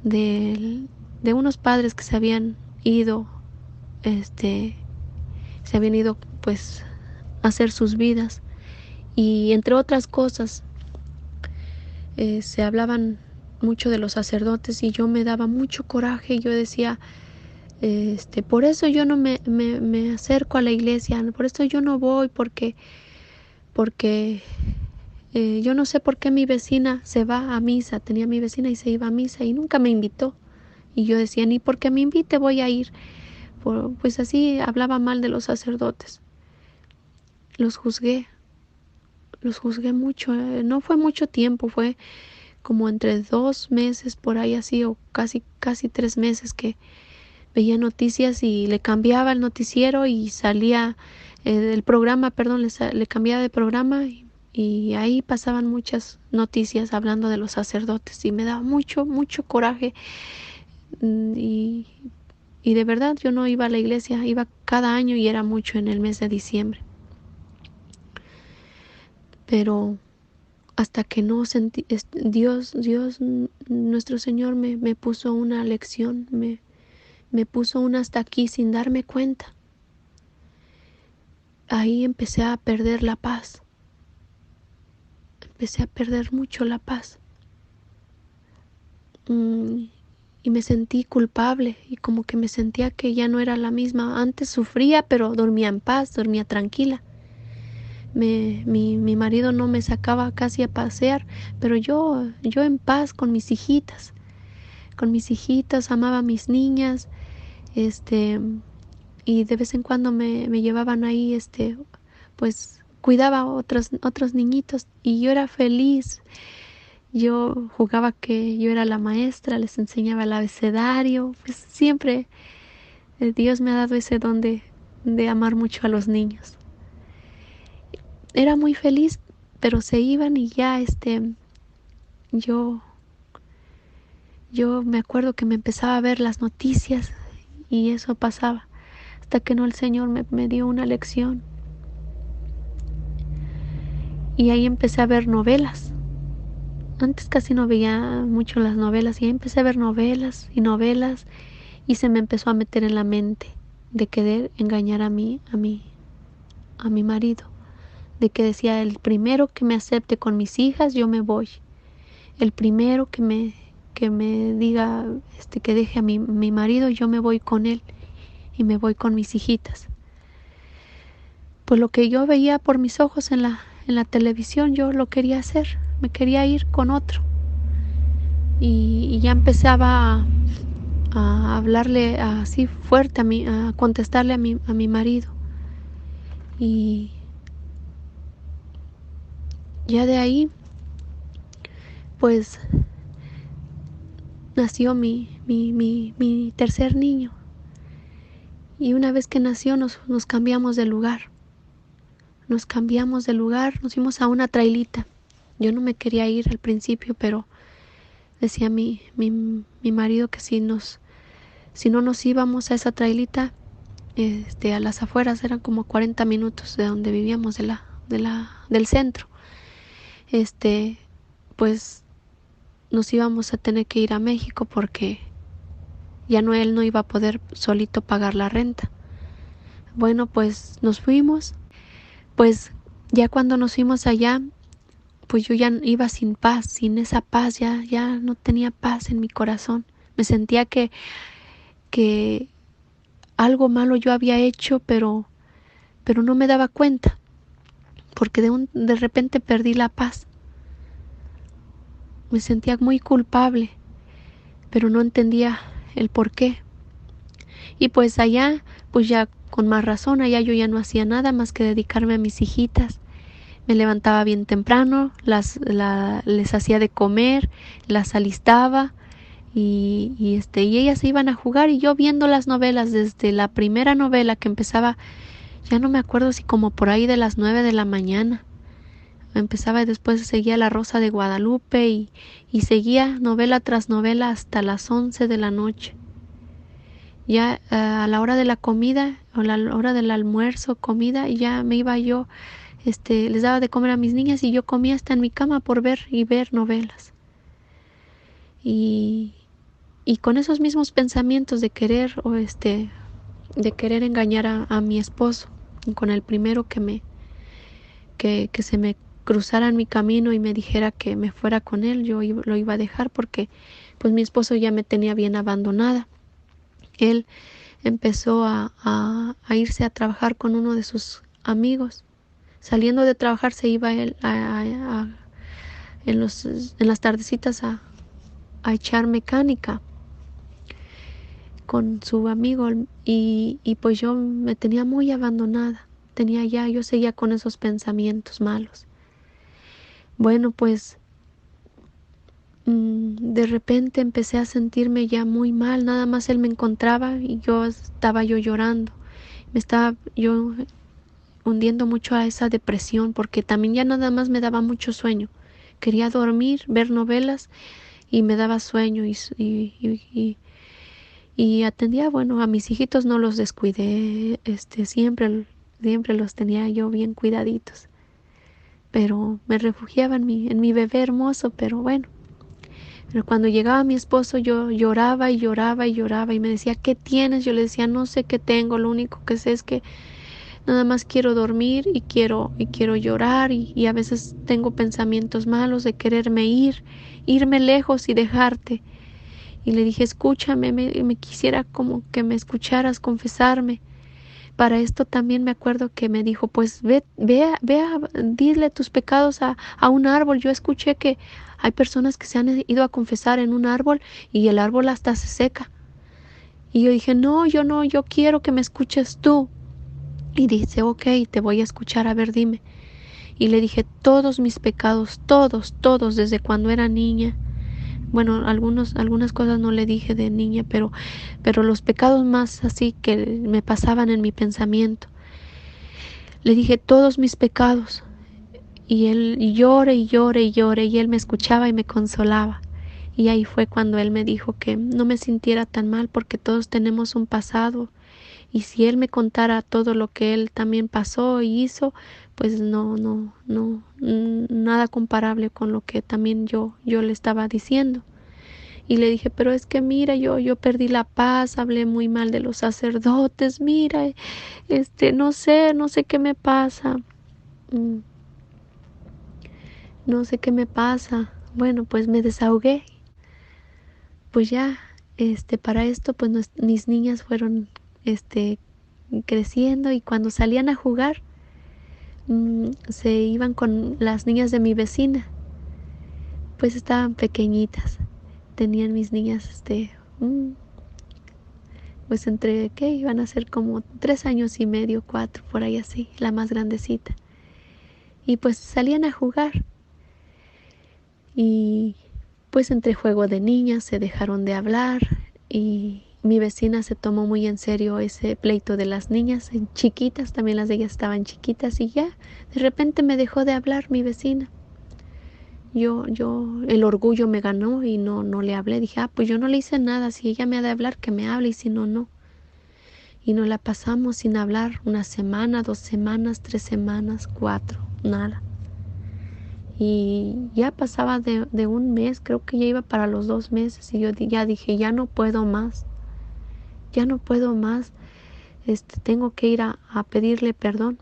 de unos padres que se habían ido, se habían ido pues a hacer sus vidas. Y entre otras cosas, se hablaban mucho de los sacerdotes y yo me daba mucho coraje. Yo decía, por eso yo no me acerco a la iglesia, por eso yo no voy, porque yo no sé por qué mi vecina se va a misa, tenía mi vecina y se iba a misa y nunca me invitó. Y yo decía, ni porque me invite voy a ir. Pues así hablaba mal de los sacerdotes. Los juzgué, los juzgué mucho. No fue mucho tiempo, fue como entre 2 meses por ahí así, o casi 3 meses que veía noticias y le cambiaba el noticiero y salía el programa, perdón, le cambiaba de programa y ahí pasaban muchas noticias hablando de los sacerdotes y me daba mucho coraje. Y, y de verdad yo no iba a la iglesia, iba cada año y era mucho en el mes de diciembre. Pero hasta que no sentí, Dios, nuestro Señor me puso una lección, me puso una hasta aquí sin darme cuenta. Ahí empecé a perder la paz. Empecé a perder mucho la paz. Y me sentí culpable y como que me sentía que ya no era la misma. Antes sufría, pero dormía en paz, dormía tranquila. Mi marido no me sacaba casi a pasear, pero yo en paz con mis hijitas. Con mis hijitas, amaba a mis niñas, y de vez en cuando me llevaban ahí, pues cuidaba a otros niñitos y yo era feliz. Yo jugaba que yo era la maestra, les enseñaba el abecedario, pues siempre Dios me ha dado ese don de amar mucho a los niños. Era muy feliz, pero se iban y ya yo me acuerdo que me empezaba a ver las noticias y eso pasaba hasta que no el Señor me dio una lección. Y ahí empecé a ver novelas. Antes casi no veía mucho las novelas y ahí empecé a ver novelas y se me empezó a meter en la mente de querer engañar a mi marido, de que decía, el primero que me acepte con mis hijas, yo me voy. El primero que me diga, que deje a mi marido, yo me voy con él y me voy con mis hijitas. Pues lo que yo veía por mis ojos en la televisión, yo lo quería hacer, me quería ir con otro. Y ya empezaba a hablarle así fuerte a contestarle a mi marido. Y ya de ahí, pues, nació mi tercer niño. Y una vez que nació, nos cambiamos de lugar. Nos cambiamos de lugar, nos fuimos a una trailita. Yo no me quería ir al principio, pero decía mi marido que si no nos íbamos a esa trailita, a las afueras, eran como 40 minutos de donde vivíamos, del centro, pues nos íbamos a tener que ir a México porque ya él no iba a poder solito pagar la renta. Bueno, pues nos fuimos. Pues ya cuando nos fuimos allá, pues yo ya iba sin paz, sin esa paz, ya no tenía paz en mi corazón. Me sentía que algo malo yo había hecho, pero no me daba cuenta, porque de repente perdí la paz. Me sentía muy culpable, pero no entendía el por qué. Y pues allá, pues ya con más razón, allá yo ya no hacía nada más que dedicarme a mis hijitas. Me levantaba bien temprano, les hacía de comer, las alistaba y ellas se iban a jugar y yo viendo las novelas desde la primera novela que empezaba, ya no me acuerdo si como por ahí de las 9 de la mañana. Empezaba y después seguía La Rosa de Guadalupe y seguía novela tras novela hasta las 11 de la noche. Ya a la hora de la comida o la hora del almuerzo, comida, y ya me iba yo, les daba de comer a mis niñas y yo comía hasta en mi cama por ver novelas. Y, y con esos mismos pensamientos de querer de querer engañar a mi esposo, con el primero que se me cruzara en mi camino y me dijera que me fuera con él, lo iba a dejar porque pues mi esposo ya me tenía bien abandonada. Él empezó a irse a trabajar con uno de sus amigos. Saliendo de trabajar se iba él en las tardecitas a echar mecánica con su amigo y pues yo me tenía muy abandonada. Yo seguía con esos pensamientos malos. Bueno, pues de repente empecé a sentirme ya muy mal, nada más él me encontraba y estaba yo llorando. Me estaba yo hundiendo mucho a esa depresión porque también ya nada más me daba mucho sueño. Quería dormir, ver novelas y me daba sueño y atendía, bueno, a mis hijitos no los descuidé, siempre los tenía yo bien cuidaditos. Pero me refugiaba en mi bebé hermoso, pero bueno. Pero cuando llegaba mi esposo yo lloraba y lloraba y lloraba y me decía, ¿qué tienes? Yo le decía, no sé qué tengo, lo único que sé es que nada más quiero dormir y quiero llorar y a veces tengo pensamientos malos de quererme irme lejos y dejarte. Y le dije, escúchame, me quisiera como que me escucharas confesarme. Para esto también me acuerdo que me dijo, pues dile tus pecados a un árbol. Yo escuché que hay personas que se han ido a confesar en un árbol y el árbol hasta se seca. Y yo dije, no, yo quiero que me escuches tú. Y dice, ok, te voy a escuchar, a ver, dime. Y le dije, todos mis pecados, todos, desde cuando era niña. Bueno, algunas cosas no le dije de niña, pero los pecados más así que me pasaban en mi pensamiento. Le dije todos mis pecados y él llore y él me escuchaba y me consolaba. Y ahí fue cuando él me dijo que no me sintiera tan mal porque todos tenemos un pasado y si él me contara todo lo que él también pasó y hizo, pues nada comparable con lo que también yo le estaba diciendo. Y le dije, pero es que mira, yo perdí la paz, hablé muy mal de los sacerdotes, mira, no sé qué me pasa. Mm, No sé qué me pasa. Bueno, pues me desahogué. Pues ya, para esto, pues mis niñas fueron, creciendo y cuando salían a jugar, se iban con las niñas de mi vecina. Pues estaban pequeñitas. Tenían mis niñas, pues entre, ¿qué? Iban a ser como 3 años y medio, 4, por ahí así, la más grandecita. Y pues salían a jugar. Y pues entre juego de niñas se dejaron de hablar y mi vecina se tomó muy en serio ese pleito de las niñas, chiquitas, también las de ellas estaban chiquitas y ya, de repente me dejó de hablar mi vecina. El orgullo me ganó y no le hablé. Dije, pues yo no le hice nada, si ella me ha de hablar, que me hable y si no, no. Y nos la pasamos sin hablar 1 semana, 2 semanas, 3 semanas, 4, nada. Y ya pasaba de un mes, creo que ya iba para los 2 meses y yo ya dije, ya no puedo más, tengo que ir a pedirle perdón.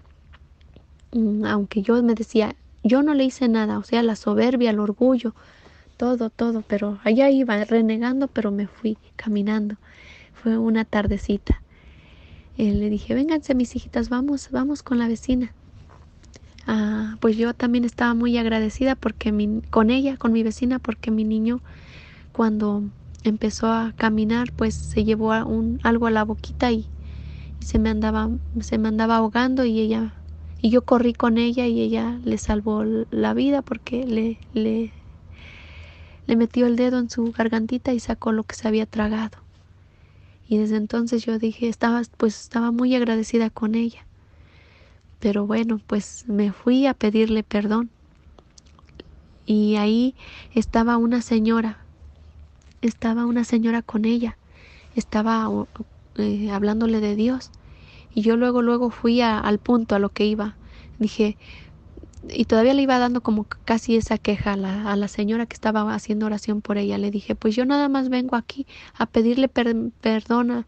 Aunque yo me decía, yo no le hice nada, o sea, la soberbia, el orgullo, todo, pero allá iba renegando, pero me fui caminando. Fue una tardecita. Le dije, vénganse mis hijitas, vamos con la vecina. Pues yo también estaba muy agradecida porque con ella, con mi vecina, porque mi niño cuando empezó a caminar, pues se llevó algo a la boquita y se me andaba ahogando y yo corrí con ella y ella le salvó la vida porque le metió el dedo en su gargantita y sacó lo que se había tragado. Y desde entonces yo dije, estaba muy agradecida con ella. Pero bueno, pues me fui a pedirle perdón. Y ahí estaba una señora con ella. Estaba hablándole de Dios. Y yo luego fui al punto, a lo que iba. Dije, y todavía le iba dando como casi esa queja a la señora que estaba haciendo oración por ella. Le dije, pues yo nada más vengo aquí a pedirle perdón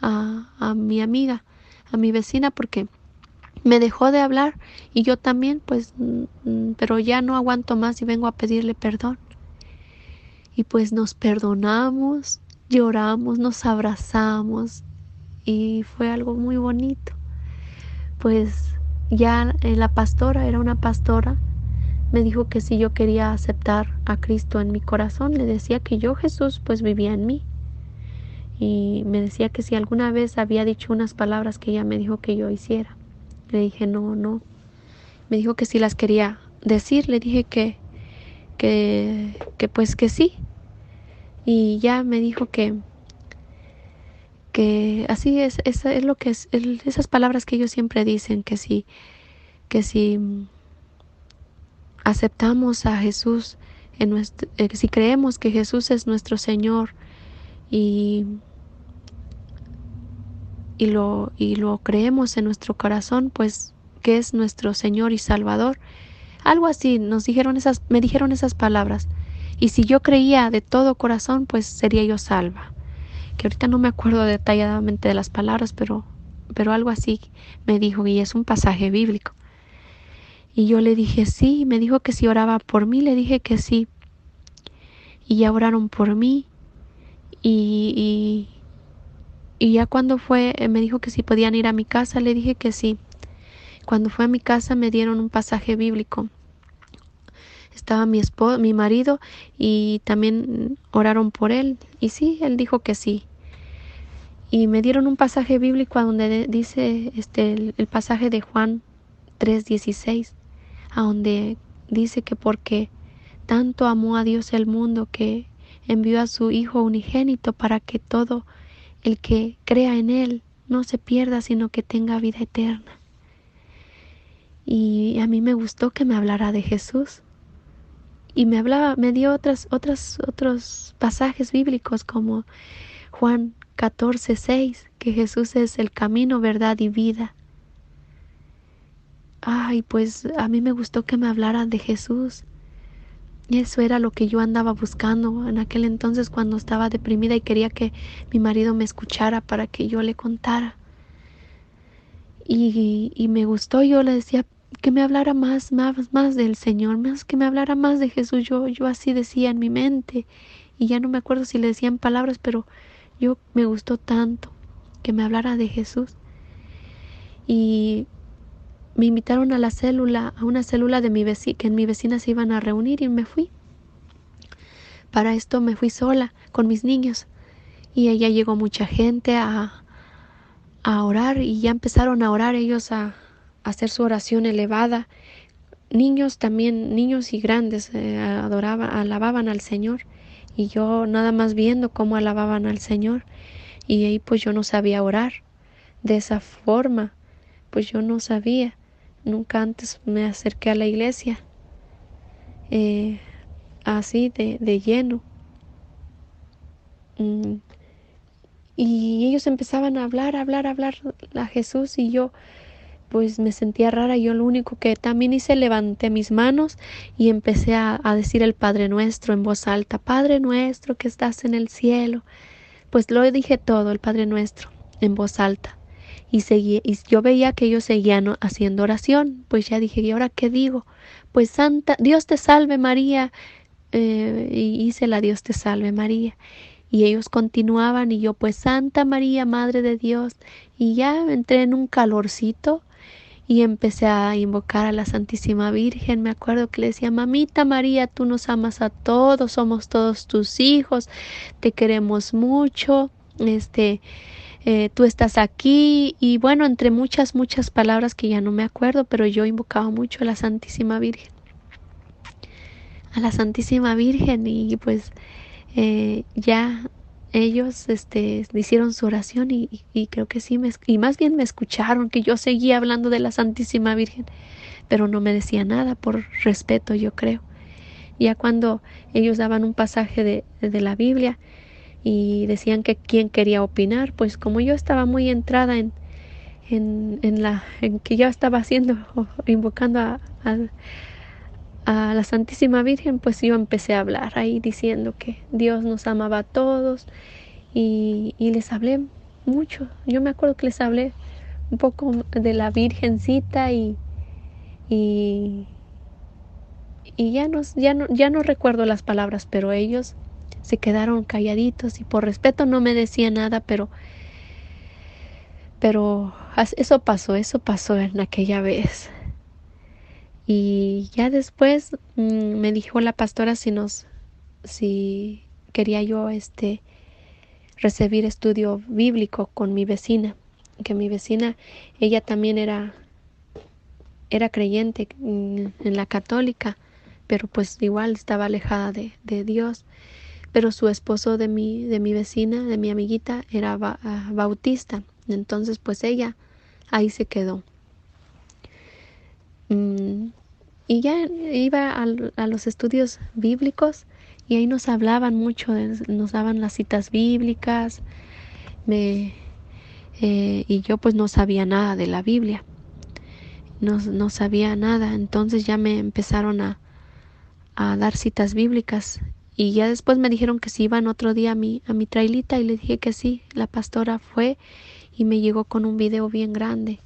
a mi amiga, a mi vecina, porque me dejó de hablar y yo también, pues, pero ya no aguanto más y vengo a pedirle perdón. Y pues nos perdonamos, lloramos, nos abrazamos y fue algo muy bonito. Pues ya la pastora, era una pastora, me dijo que si yo quería aceptar a Cristo en mi corazón, le decía que Jesús, pues vivía en mí. Y me decía que si alguna vez había dicho unas palabras que ella me dijo que yo hiciera. Le dije, no. Me dijo que si las quería decir, le dije que pues que sí. Y ya me dijo que así es lo que es, esas palabras que ellos siempre dicen, que si aceptamos a Jesús, si creemos que Jesús es nuestro Señor y lo creemos en nuestro corazón, pues que es nuestro Señor y Salvador. Algo así me dijeron esas palabras. Y si yo creía de todo corazón, pues sería yo salva. Que ahorita no me acuerdo detalladamente de las palabras, pero algo así me dijo, y es un pasaje bíblico. Y yo le dije sí, me dijo que si oraba por mí, le dije que sí. Y ya oraron por mí. Y ya cuando me dijo que si podían ir a mi casa, le dije que sí. Cuando fue a mi casa me dieron un pasaje bíblico. Estaba mi marido y también oraron por él. Y sí, él dijo que sí. Y me dieron un pasaje bíblico donde dice el pasaje de Juan 3:16, a donde dice que porque tanto amó a Dios el mundo que envió a su Hijo unigénito para que todo el que crea en Él no se pierda, sino que tenga vida eterna. Y a mí me gustó que me hablara de Jesús. Y me dio otros pasajes bíblicos como Juan 14:6, que Jesús es el camino, verdad y vida. Pues a mí me gustó que me hablaran de Jesús. Y eso era lo que yo andaba buscando en aquel entonces cuando estaba deprimida y quería que mi marido me escuchara para que yo le contara. Y me gustó, yo le decía que me hablara más del Señor, más que me hablara más de Jesús. Yo así decía en mi mente y ya no me acuerdo si le decían palabras, pero yo me gustó tanto que me hablara de Jesús. Y me invitaron a una célula de que en mi vecina se iban a reunir y me fui. Para esto me fui sola con mis niños y allá llegó mucha gente a orar y ya empezaron a orar ellos a hacer su oración elevada. Niños también, niños y grandes alababan al Señor y yo nada más viendo cómo alababan al Señor y ahí pues yo no sabía orar de esa forma, pues yo no sabía. Nunca antes me acerqué a la iglesia así de lleno. Y ellos empezaban a hablar a Jesús y yo pues me sentía rara. Yo lo único que también hice, levanté mis manos y empecé a decir el Padre Nuestro en voz alta. Padre Nuestro que estás en el cielo. Pues lo dije todo, el Padre Nuestro, en voz alta. y yo veía que ellos seguían haciendo oración. Pues ya dije, ¿y ahora qué digo? Pues Santa, Dios te salve María, y hice la Dios te salve María. Y ellos continuaban y yo pues Santa María, Madre de Dios. Y ya entré en un calorcito y empecé a invocar a la Santísima Virgen. Me acuerdo que le decía, Mamita María, tú nos amas a todos, somos todos tus hijos, te queremos mucho, tú estás aquí. Y bueno, entre muchas palabras que ya no me acuerdo, pero yo invocaba mucho a la Santísima Virgen. A la Santísima Virgen y pues ya ellos hicieron su oración y creo que sí, y más bien me escucharon, que yo seguía hablando de la Santísima Virgen, pero no me decía nada por respeto, yo creo. Ya cuando ellos daban un pasaje de la Biblia y decían que quién quería opinar, pues como yo estaba muy entrada en que ya estaba haciendo, invocando a la Santísima Virgen, pues yo empecé a hablar ahí diciendo que Dios nos amaba a todos y les hablé mucho. Yo me acuerdo que les hablé un poco de la Virgencita y, y ya no recuerdo las palabras, pero ellos se quedaron calladitos y por respeto no me decían nada, pero eso pasó en aquella vez. Y ya después me dijo la pastora si quería yo recibir estudio bíblico con mi vecina, que mi vecina, ella también era creyente en la católica, pero pues igual estaba alejada de Dios. Pero su esposo de mi vecina, de mi amiguita, era bautista. Entonces pues ella ahí se quedó. Y ya iba a los estudios bíblicos y ahí nos hablaban mucho, nos daban las citas bíblicas, y yo pues no sabía nada de la Biblia, no sabía nada. Entonces ya me empezaron a dar citas bíblicas y ya después me dijeron que si iban otro día a mi trailita y le dije que sí. La pastora fue y me llegó con un video bien grande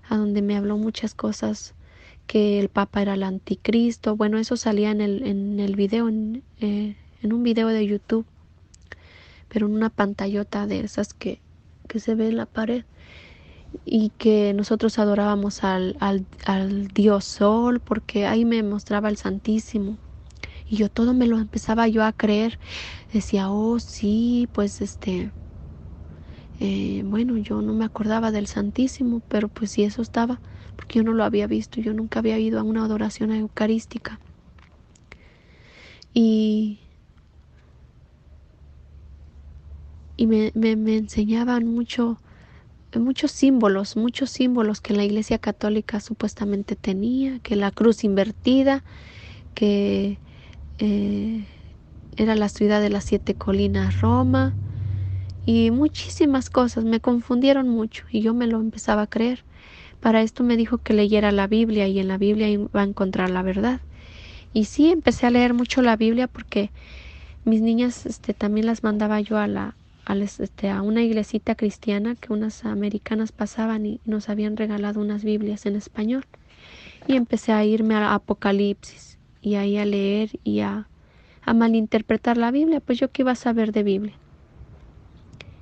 a donde me habló muchas cosas, que el Papa era el anticristo. Bueno, eso salía en el video, en un video de YouTube, pero en una pantallota de esas que se ve en la pared, y que nosotros adorábamos al Dios Sol, porque ahí me mostraba el Santísimo. Y yo todo me lo empezaba yo a creer. Decía, oh sí, pues bueno, yo no me acordaba del Santísimo, pero pues sí, eso estaba, porque yo no lo había visto, yo nunca había ido a una adoración eucarística. Y, y me enseñaban muchos símbolos que la Iglesia Católica supuestamente tenía, que la cruz invertida, que era la ciudad de las 7 colinas, Roma, y muchísimas cosas. Me confundieron mucho y yo me lo empezaba a creer. Para esto me dijo que leyera la Biblia y en la Biblia iba a encontrar la verdad. Y sí, empecé a leer mucho la Biblia porque mis niñas también las mandaba yo a una iglesita cristiana que unas americanas pasaban y nos habían regalado unas Biblias en español. Y empecé a irme a Apocalipsis y ahí a leer y a malinterpretar la Biblia, pues yo qué iba a saber de Biblia.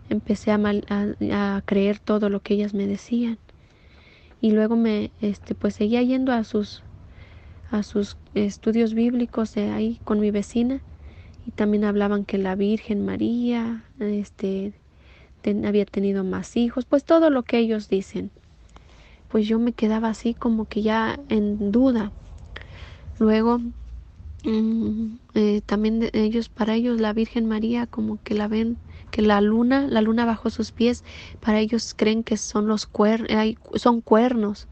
Empecé a creer todo lo que ellas me decían. Y luego pues seguía yendo a sus estudios bíblicos ahí con mi vecina, y también hablaban que la Virgen María había tenido más hijos, pues todo lo que ellos dicen. Pues yo me quedaba así como que ya en duda. Luego también para ellos la Virgen María como que la ven, que la luna bajo sus pies, para ellos creen que son son cuernos.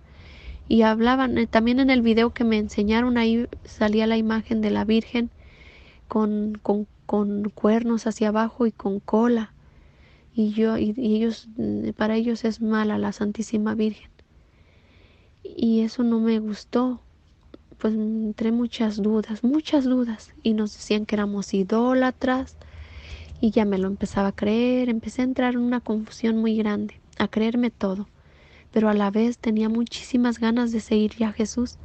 Y hablaban, también en el video que me enseñaron, ahí salía la imagen de la Virgen con cuernos hacia abajo y con cola. Y ellos, para ellos es mala la Santísima Virgen. Y eso no me gustó. Pues entré muchas dudas, y nos decían que éramos idólatras, y ya me lo empezaba a creer. Empecé a entrar en una confusión muy grande, a creerme todo. pero a la vez tenía muchísimas ganas de seguir ya a Jesús.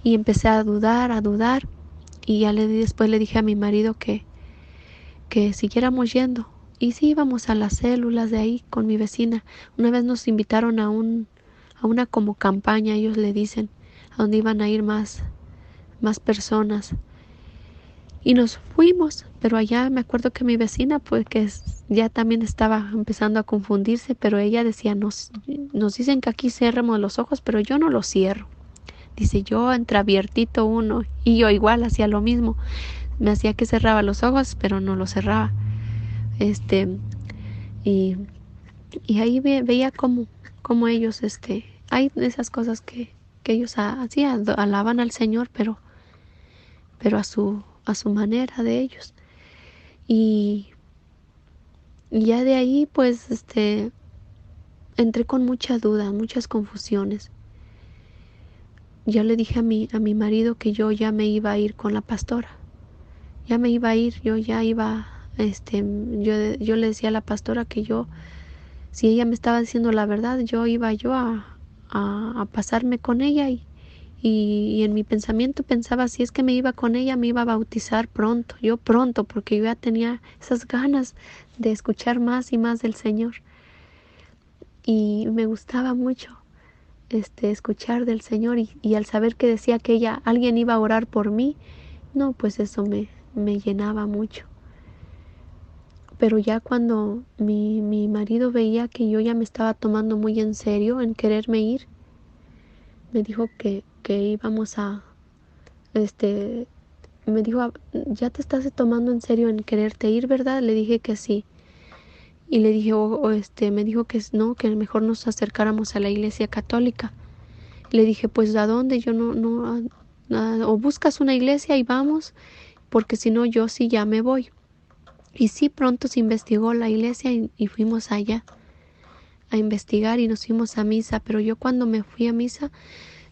Y empecé a dudar, y ya después le dije a mi marido que siguiéramos yendo. Y sí íbamos a las células de ahí con mi vecina. Una vez nos invitaron a una como campaña, ellos le dicen, a donde iban a ir más personas. Y nos fuimos, pero allá me acuerdo que mi vecina, pues que ya también estaba empezando a confundirse, pero ella decía, nos dicen que aquí cerramos los ojos, pero yo no los cierro. Dice, yo entreabiertito uno, y yo igual hacía lo mismo. Me hacía que cerraba los ojos, pero no los cerraba. Y, y ahí veía como ellos, hay esas cosas que ellos hacían, alaban al Señor, pero a su manera de ellos. Y ya de ahí, pues, entré con mucha duda, muchas confusiones. Ya le dije a mi marido que yo ya me iba a ir con la pastora. Ya me iba a ir, yo ya iba, yo le decía a la pastora que si ella me estaba diciendo la verdad, yo iba a pasarme con ella y en mi pensamiento pensaba, si es que me iba con ella, me iba a bautizar pronto, porque yo ya tenía esas ganas de escuchar más y más del Señor. Y me gustaba mucho escuchar del Señor y al saber que decía que alguien iba a orar por mí, no, pues eso me llenaba mucho. Pero ya cuando mi marido veía que yo ya me estaba tomando muy en serio en quererme ir, me dijo que íbamos me dijo, ya te estás tomando en serio en quererte ir, ¿verdad? Le dije que sí. Y le dije, me dijo que no, que mejor nos acercáramos a la iglesia católica. Le dije, pues ¿a dónde? Yo o buscas una iglesia y vamos, porque si no, yo sí ya me voy. Y sí, pronto se investigó la iglesia y fuimos allá a investigar y nos fuimos a misa. Pero yo cuando me fui a misa,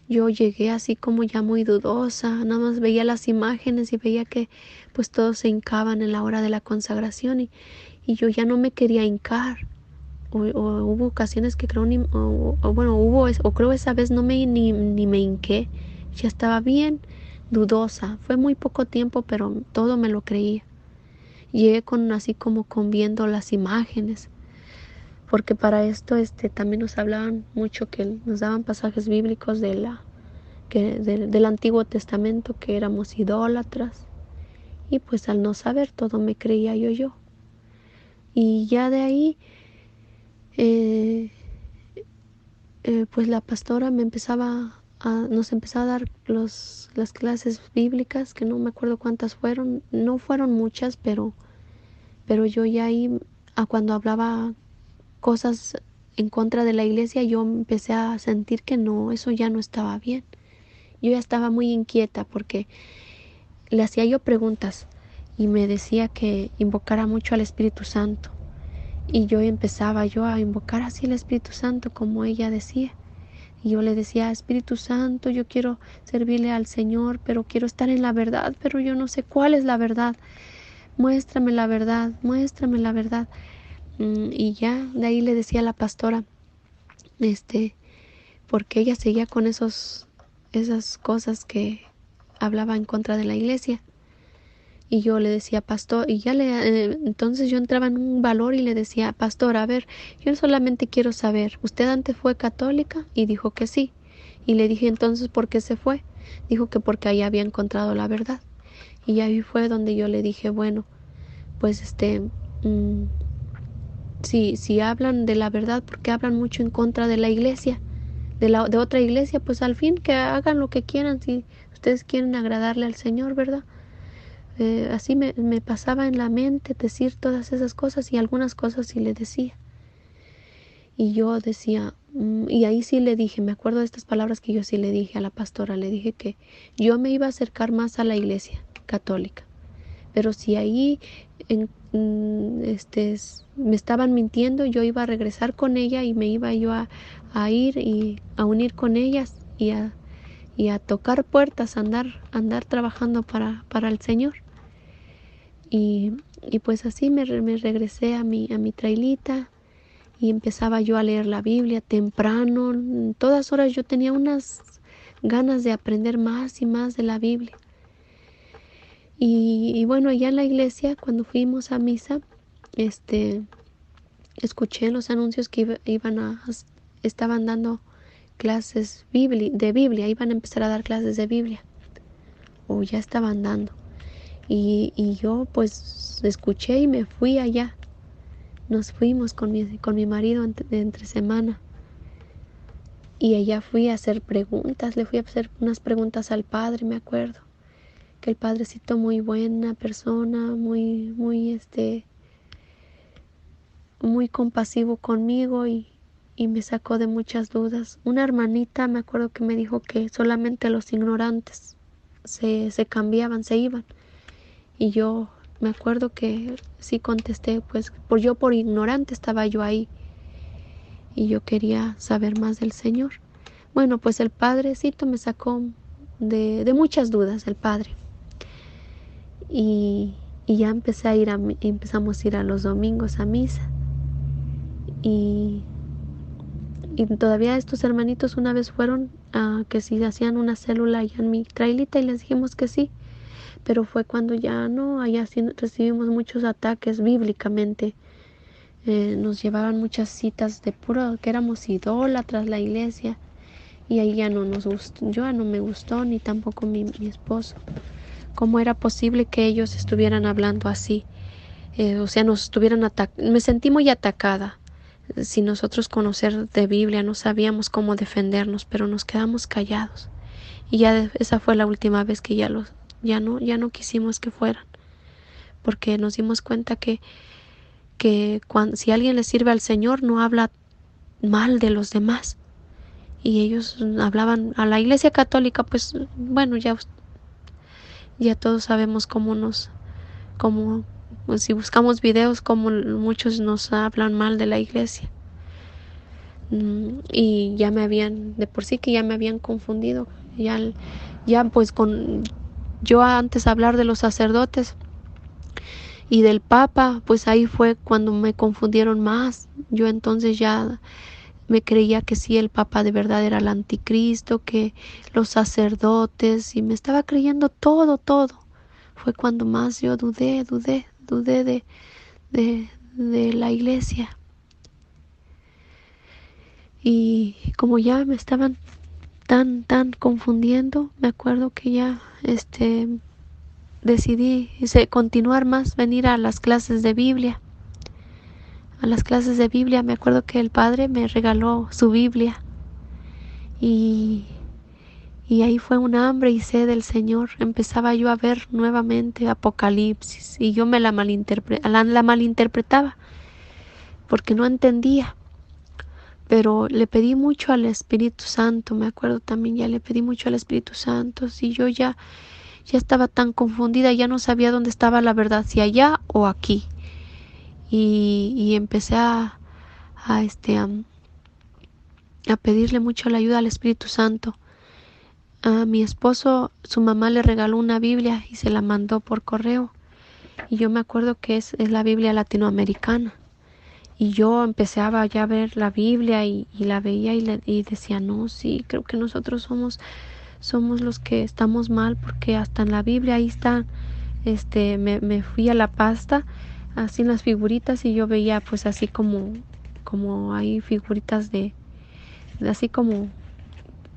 yo llegué así como ya muy dudosa, nada más veía las imágenes y veía que pues todos se hincaban en la hora de la consagración y yo ya no me quería hincar. O hubo ocasiones que creo creo esa vez no ni me hinqué, ya estaba bien dudosa. Fue muy poco tiempo, pero todo me lo creía. Llegué así como con viendo las imágenes, porque para esto también nos hablaban mucho, que nos daban pasajes bíblicos del Antiguo Testamento, que éramos idólatras, y pues al no saber todo me creía yo. Y ya de ahí eh, pues la pastora nos empezaba a dar las clases bíblicas, que no me acuerdo cuántas fueron, no fueron muchas, pero yo ya ahí, cuando hablaba cosas en contra de la iglesia, yo empecé a sentir que no, eso ya no estaba bien. Yo ya estaba muy inquieta porque le hacía yo preguntas y me decía que invocara mucho al Espíritu Santo. Y yo empezaba yo a invocar así el Espíritu Santo como ella decía. Y yo le decía, Espíritu Santo, yo quiero servirle al Señor, pero quiero estar en la verdad, pero yo no sé cuál es la verdad. Muéstrame la verdad, muéstrame la verdad. Y ya de ahí le decía a la pastora, porque ella seguía con esas cosas que hablaba en contra de la iglesia. Y yo le decía, pastor, y entonces yo entraba en un valor y le decía, pastor, a ver, yo solamente quiero saber, ¿usted antes fue católica? Y dijo que sí. Y le dije, entonces, ¿por qué se fue? Dijo que porque ahí había encontrado la verdad. Y ahí fue donde yo le dije, bueno, pues si hablan de la verdad, porque hablan mucho en contra de la iglesia, de otra iglesia, pues al fin que hagan lo que quieran, si ustedes quieren agradarle al Señor, ¿verdad? Así me pasaba en la mente decir todas esas cosas, y algunas cosas sí le decía. Y yo decía, y ahí sí le dije, me acuerdo de estas palabras que yo sí le dije a la pastora, le dije que yo me iba a acercar más a la iglesia católica, pero si ahí me estaban mintiendo, yo iba a regresar con ella y me iba yo a ir y a unir con ellas y a tocar puertas, a andar trabajando para el Señor. Y pues así me regresé a mi trailita, y empezaba yo a leer la Biblia temprano. En todas horas yo tenía unas ganas de aprender más y más de la Biblia. Y bueno, allá en la iglesia, cuando fuimos a misa, escuché los anuncios que estaban dando clases de Biblia, iban a empezar a dar clases de Biblia, o ya estaban dando. Y yo pues escuché y me fui allá. Nos fuimos con mi marido entre semana. Y allá fui a hacer preguntas, le fui a hacer unas preguntas al padre, me acuerdo. Que el padrecito muy buena persona, muy compasivo conmigo y me sacó de muchas dudas. Una hermanita me acuerdo que me dijo que solamente los ignorantes se cambiaban, se iban. Y yo me acuerdo que sí contesté, pues por ignorante estaba yo ahí y yo quería saber más del Señor. Bueno, pues el padrecito me sacó de muchas dudas, el padre. Y ya empezamos a ir a los domingos a misa. Y todavía estos hermanitos una vez fueron a que si hacían una célula allá en mi trailita y les dijimos que sí. Pero fue cuando ya no, allá sí recibimos muchos ataques bíblicamente. Nos llevaban muchas citas de puro que éramos idólatras la iglesia. Y ahí ya no nos gustó, yo ya no me gustó, ni tampoco mi esposo. ¿Cómo era posible que ellos estuvieran hablando así? O sea, nos estuvieran atacando. Me sentí muy atacada. Sin nosotros conocer de Biblia, no sabíamos cómo defendernos, pero nos quedamos callados. Y ya esa fue la última vez que ya no quisimos que fueran. Porque nos dimos cuenta que si alguien le sirve al Señor, no habla mal de los demás. Y ellos hablaban a la iglesia católica, pues bueno, ya todos sabemos pues, si buscamos videos, como muchos nos hablan mal de la iglesia. Y de por sí que ya me habían confundido. Ya pues yo antes hablar de los sacerdotes y del Papa, pues ahí fue cuando me confundieron más. Yo entonces ya me creía que sí, el Papa de verdad era el anticristo, que los sacerdotes, y me estaba creyendo todo. Fue cuando más yo dudé de la iglesia. Y como ya me estaban tan confundiendo, me acuerdo que ya decidí continuar más, venir a las clases de Biblia. A las clases de Biblia, me acuerdo que el padre me regaló su Biblia. Y ahí fue un hambre y sed del Señor. Empezaba yo a ver nuevamente Apocalipsis y yo la malinterpretaba porque no entendía. Pero le pedí mucho al Espíritu Santo, me acuerdo también, ya le pedí mucho al Espíritu Santo. Si yo ya estaba tan confundida, ya no sabía dónde estaba la verdad, si allá o aquí. Y empecé a pedirle mucho la ayuda al Espíritu Santo. A mi esposo, su mamá le regaló una Biblia y se la mandó por correo. Y yo me acuerdo que es la Biblia latinoamericana. Y yo empecé a ya ver la Biblia y la veía y decía, no, sí, creo que nosotros somos los que estamos mal, porque hasta en la Biblia ahí está, me fui a la pasta, así en las figuritas, y yo veía pues así como hay figuritas así como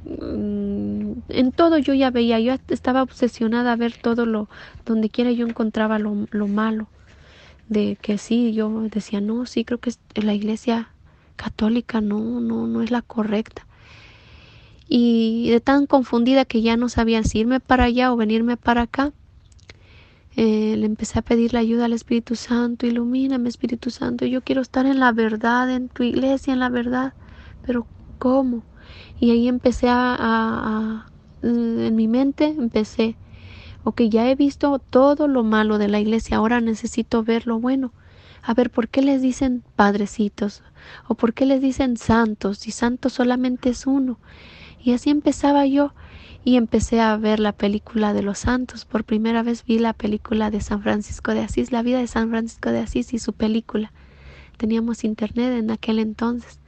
en todo yo ya veía, yo estaba obsesionada a ver donde quiera yo encontraba lo malo. De que sí, yo decía, no, sí, creo que la iglesia católica no es la correcta. Y de tan confundida que ya no sabía si irme para allá o venirme para acá, le empecé a pedir la ayuda al Espíritu Santo. Ilumíname, Espíritu Santo, yo quiero estar en la verdad, en tu iglesia, en la verdad, pero ¿cómo? Y ahí empecé en mi mente empecé, ok, ya he visto todo lo malo de la iglesia, ahora necesito ver lo bueno. A ver, ¿por qué les dicen padrecitos? ¿O por qué les dicen santos? Si santo solamente es uno. Y así empezaba yo y empecé a ver la película de los santos. Por primera vez vi la película de San Francisco de Asís, la vida de San Francisco de Asís y su película. teníamos internet en aquel entonces.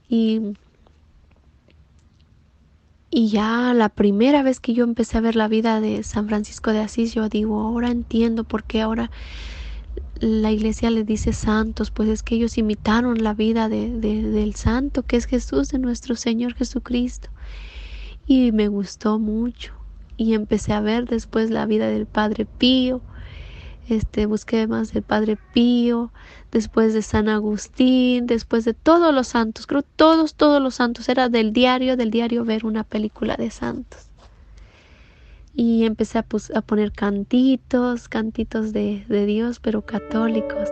Y, y ya la primera vez que yo empecé a ver la vida de San Francisco de Asís, yo digo, ahora entiendo por qué ahora la iglesia les dice santos, pues es que ellos imitaron la vida del santo, que es Jesús, de nuestro Señor Jesucristo. Y me gustó mucho. Y empecé a ver después la vida del Padre Pío. Busqué más del Padre Pío, después de San Agustín, después de todos los santos, creo todos los santos. Era del diario ver una película de santos. Y empecé a poner cantitos de Dios, pero católicos.